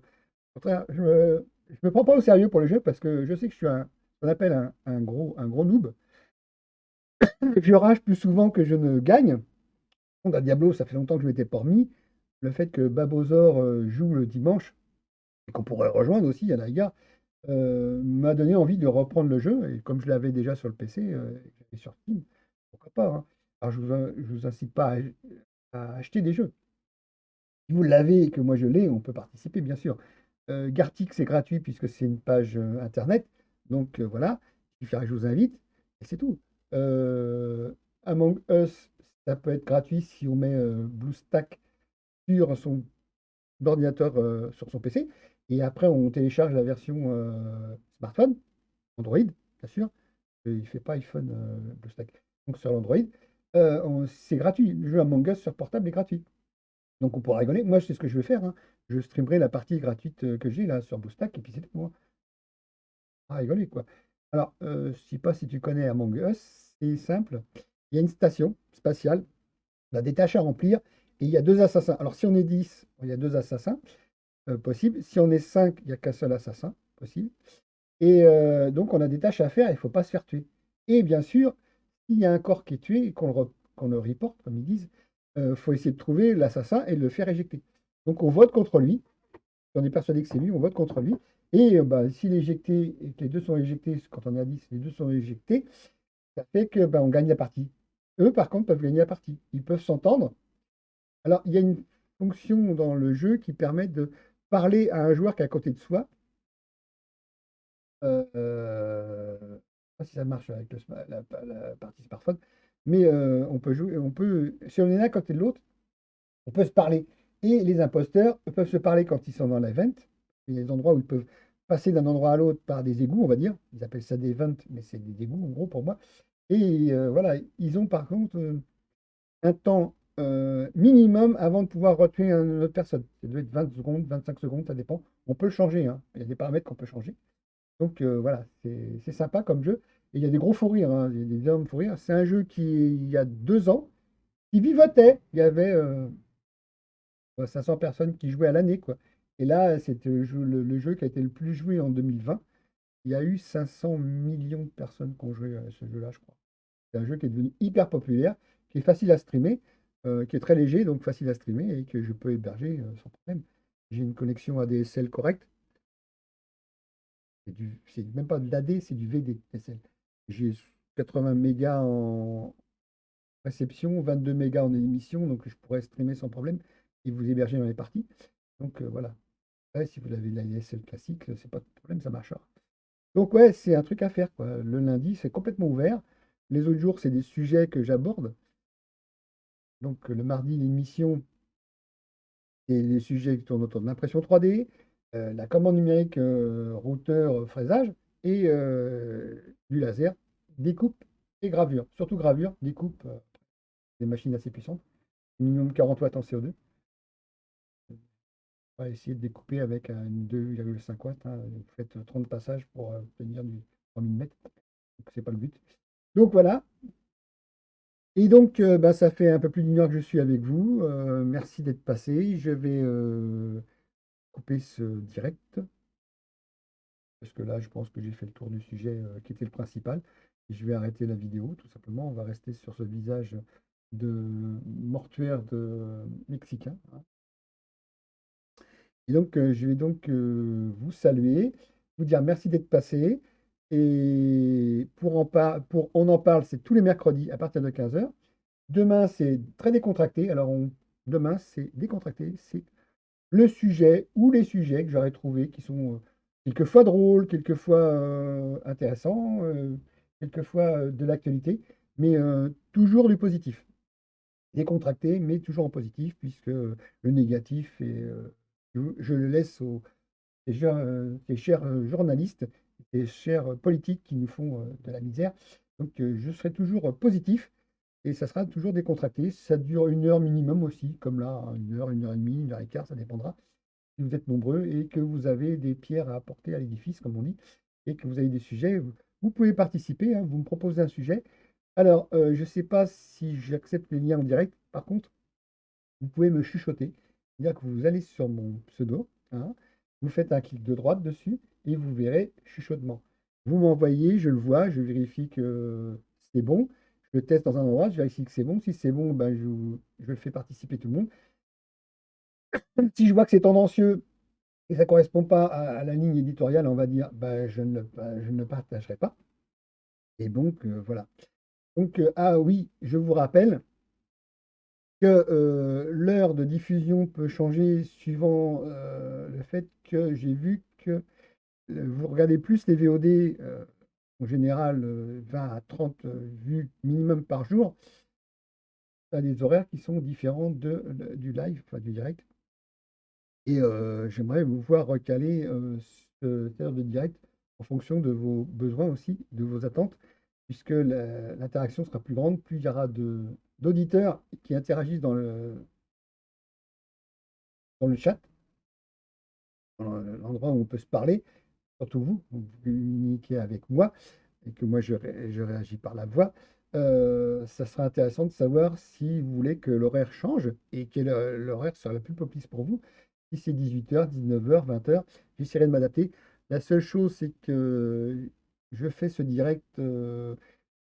A: contraire, je me prends pas au sérieux pour le jeu parce que je sais que je suis ce qu'on appelle un gros noob. Je rage plus souvent que je ne gagne. Donc, à Diablo, ça fait longtemps que je m'étais pas remis. Le fait que Babozor joue le dimanche et qu'on pourrait le rejoindre aussi, il y a la gare, m'a donné envie de reprendre le jeu. Et comme je l'avais déjà sur le PC, et sur Steam, pourquoi pas, hein. Alors, je vous incite pas à acheter des jeux. Si vous l'avez et que moi je l'ai, on peut participer, bien sûr. Gartic, c'est gratuit puisque c'est une page internet. Donc voilà, il suffira que je vous invite et c'est tout. Euh, Among Us, ça peut être gratuit si on met BlueStack sur son ordinateur, sur son PC. Et après, on télécharge la version smartphone, Android, bien sûr. Il ne fait pas iPhone, BlueStack. Donc sur l'Android, c'est gratuit. Le jeu Among Us sur portable est gratuit. Donc on pourra rigoler. Moi, c'est ce que je vais faire, hein. Je streamerai la partie gratuite que j'ai là sur BlueStack et puis c'est tout, hein. On va rigoler, quoi. Alors, je sais pas si tu connais Among Us, c'est simple. Il y a une station spatiale, on a des tâches à remplir et il y a deux assassins. Alors, si on est 10, il y a deux assassins possibles. Si on est 5, il n'y a qu'un seul assassin possible. Et donc, on a des tâches à faire, il ne faut pas se faire tuer. Et bien sûr, s'il y a un corps qui est tué et qu'on le reporte, comme ils disent, il faut essayer de trouver l'assassin et de le faire éjecter. Donc, on vote contre lui. Si on est persuadé que c'est lui, on vote contre lui. Et bah, s'il est éjecté et que les deux sont éjectés, quand on est à 10, les deux sont éjectés, ça fait que bah, on gagne la partie. Eux, par contre, peuvent gagner la partie. Ils peuvent s'entendre. Alors, il y a une fonction dans le jeu qui permet de parler à un joueur qui est à côté de soi. Je ne sais pas si ça marche avec la partie smartphone, mais on peut jouer, si on est l'un à côté de l'autre, on peut se parler. Et les imposteurs peuvent se parler quand ils sont dans l'event. Il y a des endroits où ils peuvent passer d'un endroit à l'autre par des égouts, on va dire. Ils appellent ça des vents, mais c'est des égouts en gros pour moi. Et voilà, ils ont par contre un temps minimum avant de pouvoir retuer une autre personne. Ça doit être 20 secondes, 25 secondes, ça dépend. On peut le changer, hein. Il y a des paramètres qu'on peut changer. Donc voilà, c'est sympa comme jeu. Et il y a des gros fous rires, hein, il y a des énormes fous rires. C'est un jeu qui, il y a 2 ans, qui vivotait. Il y avait 500 personnes qui jouaient à l'année, quoi. Et là, c'est le jeu qui a été le plus joué en 2020. Il y a eu 500 millions de personnes qui ont joué à ce jeu-là, je crois. C'est un jeu qui est devenu hyper populaire, qui est facile à streamer, qui est très léger, donc facile à streamer et que je peux héberger sans problème. J'ai une connexion ADSL correcte. C'est même pas de l'AD, c'est du VDSL. J'ai 80 mégas en réception, 22 mégas en émission, donc je pourrais streamer sans problème et vous héberger dans les parties. Donc voilà. Ouais, si vous avez la l'ADSL classique, c'est pas de problème, ça marchera. Donc ouais, c'est un truc à faire, quoi. Le lundi, c'est complètement ouvert. Les autres jours, c'est des sujets que j'aborde. Donc le mardi, l'émission, c'est des sujets qui tournent autour de l'impression 3D, la commande numérique, routeur, fraisage et du laser, découpe et gravure. Surtout gravure, découpe, des machines assez puissantes, minimum 40 watts en CO2. On va essayer de découper avec un 2,5 watts, hein. Vous faites 30 passages pour obtenir du 3000 mètres. Donc c'est pas le but. Donc voilà. Et donc bah, ça fait un peu plus d'une heure que je suis avec vous. Merci d'être passé. Je vais couper ce direct parce que là je pense que j'ai fait le tour du sujet qui était le principal. Et je vais arrêter la vidéo tout simplement. On va rester sur ce visage de mortuaire de mexicain, hein. Et donc, je vais donc vous saluer, vous dire merci d'être passé. Et on en parle, c'est tous les mercredis à partir de 15 heures. Demain, c'est très décontracté. Alors, demain, c'est décontracté. C'est le sujet ou les sujets que j'aurais trouvé qui sont quelquefois drôles, quelquefois intéressants, quelquefois de l'actualité, mais toujours du positif. Décontracté, mais toujours en positif, puisque le négatif, je le laisse ces chers journalistes, ces chers politiques qui nous font de la misère. Donc je serai toujours positif et ça sera toujours décontracté. Ça dure une heure minimum aussi, comme là, une heure et demie, une heure et quart, ça dépendra. Si vous êtes nombreux et que vous avez des pierres à apporter à l'édifice, comme on dit, et que vous avez des sujets, vous pouvez participer, hein, vous me proposez un sujet. Alors, je ne sais pas si j'accepte les liens en direct. Par contre, vous pouvez me chuchoter. C'est-à-dire que vous allez sur mon pseudo, hein, vous faites un clic de droite dessus et vous verrez chuchotement. Vous m'envoyez, je le vois, je vérifie que c'est bon. Je le teste dans un endroit, je vérifie que c'est bon. Si c'est bon, ben, je fais participer tout le monde. Si je vois que c'est tendancieux et que ça ne correspond pas à la ligne éditoriale, on va dire, ben, je ne le partagerai pas. Et donc, voilà. Donc, ah oui, je vous rappelle que l'heure de diffusion peut changer suivant le fait que j'ai vu que vous regardez plus les VOD, en général 20 à 30 vues minimum par jour, à des horaires qui sont différents du live, enfin du direct. Et j'aimerais vous voir recaler cette heure de direct en fonction de vos besoins aussi, de vos attentes, puisque l'interaction sera plus grande, plus il y aura d'auditeurs qui interagissent dans le chat, dans l'endroit où on peut se parler, surtout vous communiquez avec moi et que moi je réagis par la voix. Ça sera intéressant de savoir si vous voulez que l'horaire change et quel l'horaire sera le plus propice pour vous. Si c'est 18h, 19h, 20h, j'essaierai de m'adapter. La seule chose, c'est que je fais ce direct en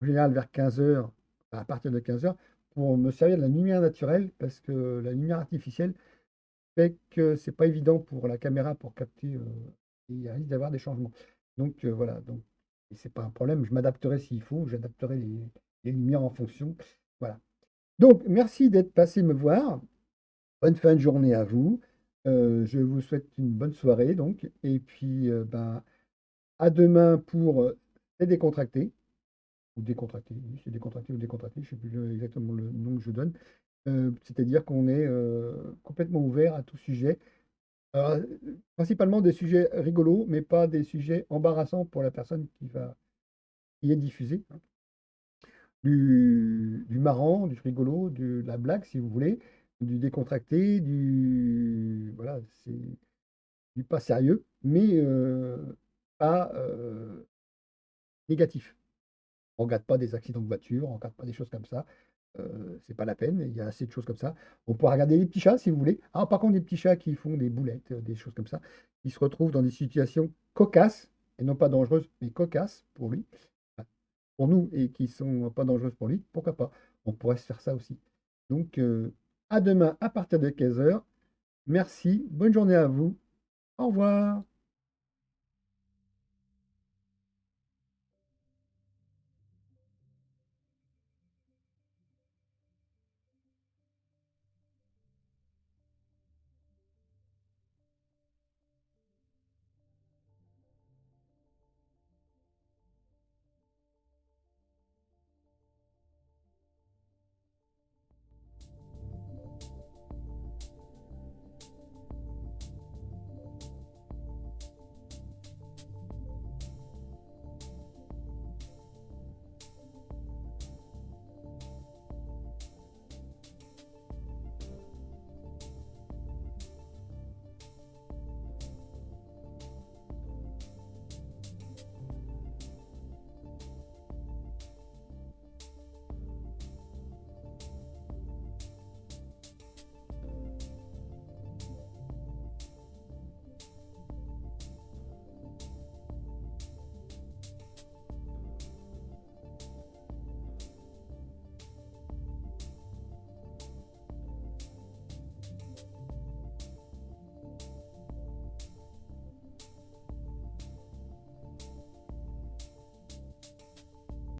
A: général vers 15h, à partir de 15h, pour me servir de la lumière naturelle, parce que la lumière artificielle fait que c'est pas évident pour la caméra pour capter, et il risque d'avoir des changements. Donc voilà, donc et c'est pas un problème, je m'adapterai s'il faut, j'adapterai les lumières en fonction. Voilà. Donc merci d'être passé me voir. Bonne fin de journée à vous. Je vous souhaite une bonne soirée donc et puis, ben, à demain pour, C'est décontracté ou décontracté, oui, c'est décontracté ou décontracté, je ne sais plus exactement le nom que je donne. C'est-à-dire qu'on est, complètement ouvert à tout sujet. Alors, principalement des sujets rigolos, mais pas des sujets embarrassants pour la personne qui est diffusée, hein. Du marrant, du rigolo, de la blague, si vous voulez, du décontracté, voilà, c'est du pas sérieux, mais pas négatif. On regarde pas des accidents de voiture, on regarde pas des choses comme ça. C'est pas la peine, il y a assez de choses comme ça. On pourra regarder les petits chats si vous voulez. Ah, par contre, des petits chats qui font des boulettes, des choses comme ça, qui se retrouvent dans des situations cocasses, et non pas dangereuses, mais cocasses pour lui, enfin, pour nous, et qui sont pas dangereuses pour lui, pourquoi pas? On pourrait se faire ça aussi. Donc, à demain à partir de 15h. Merci, bonne journée à vous. Au revoir.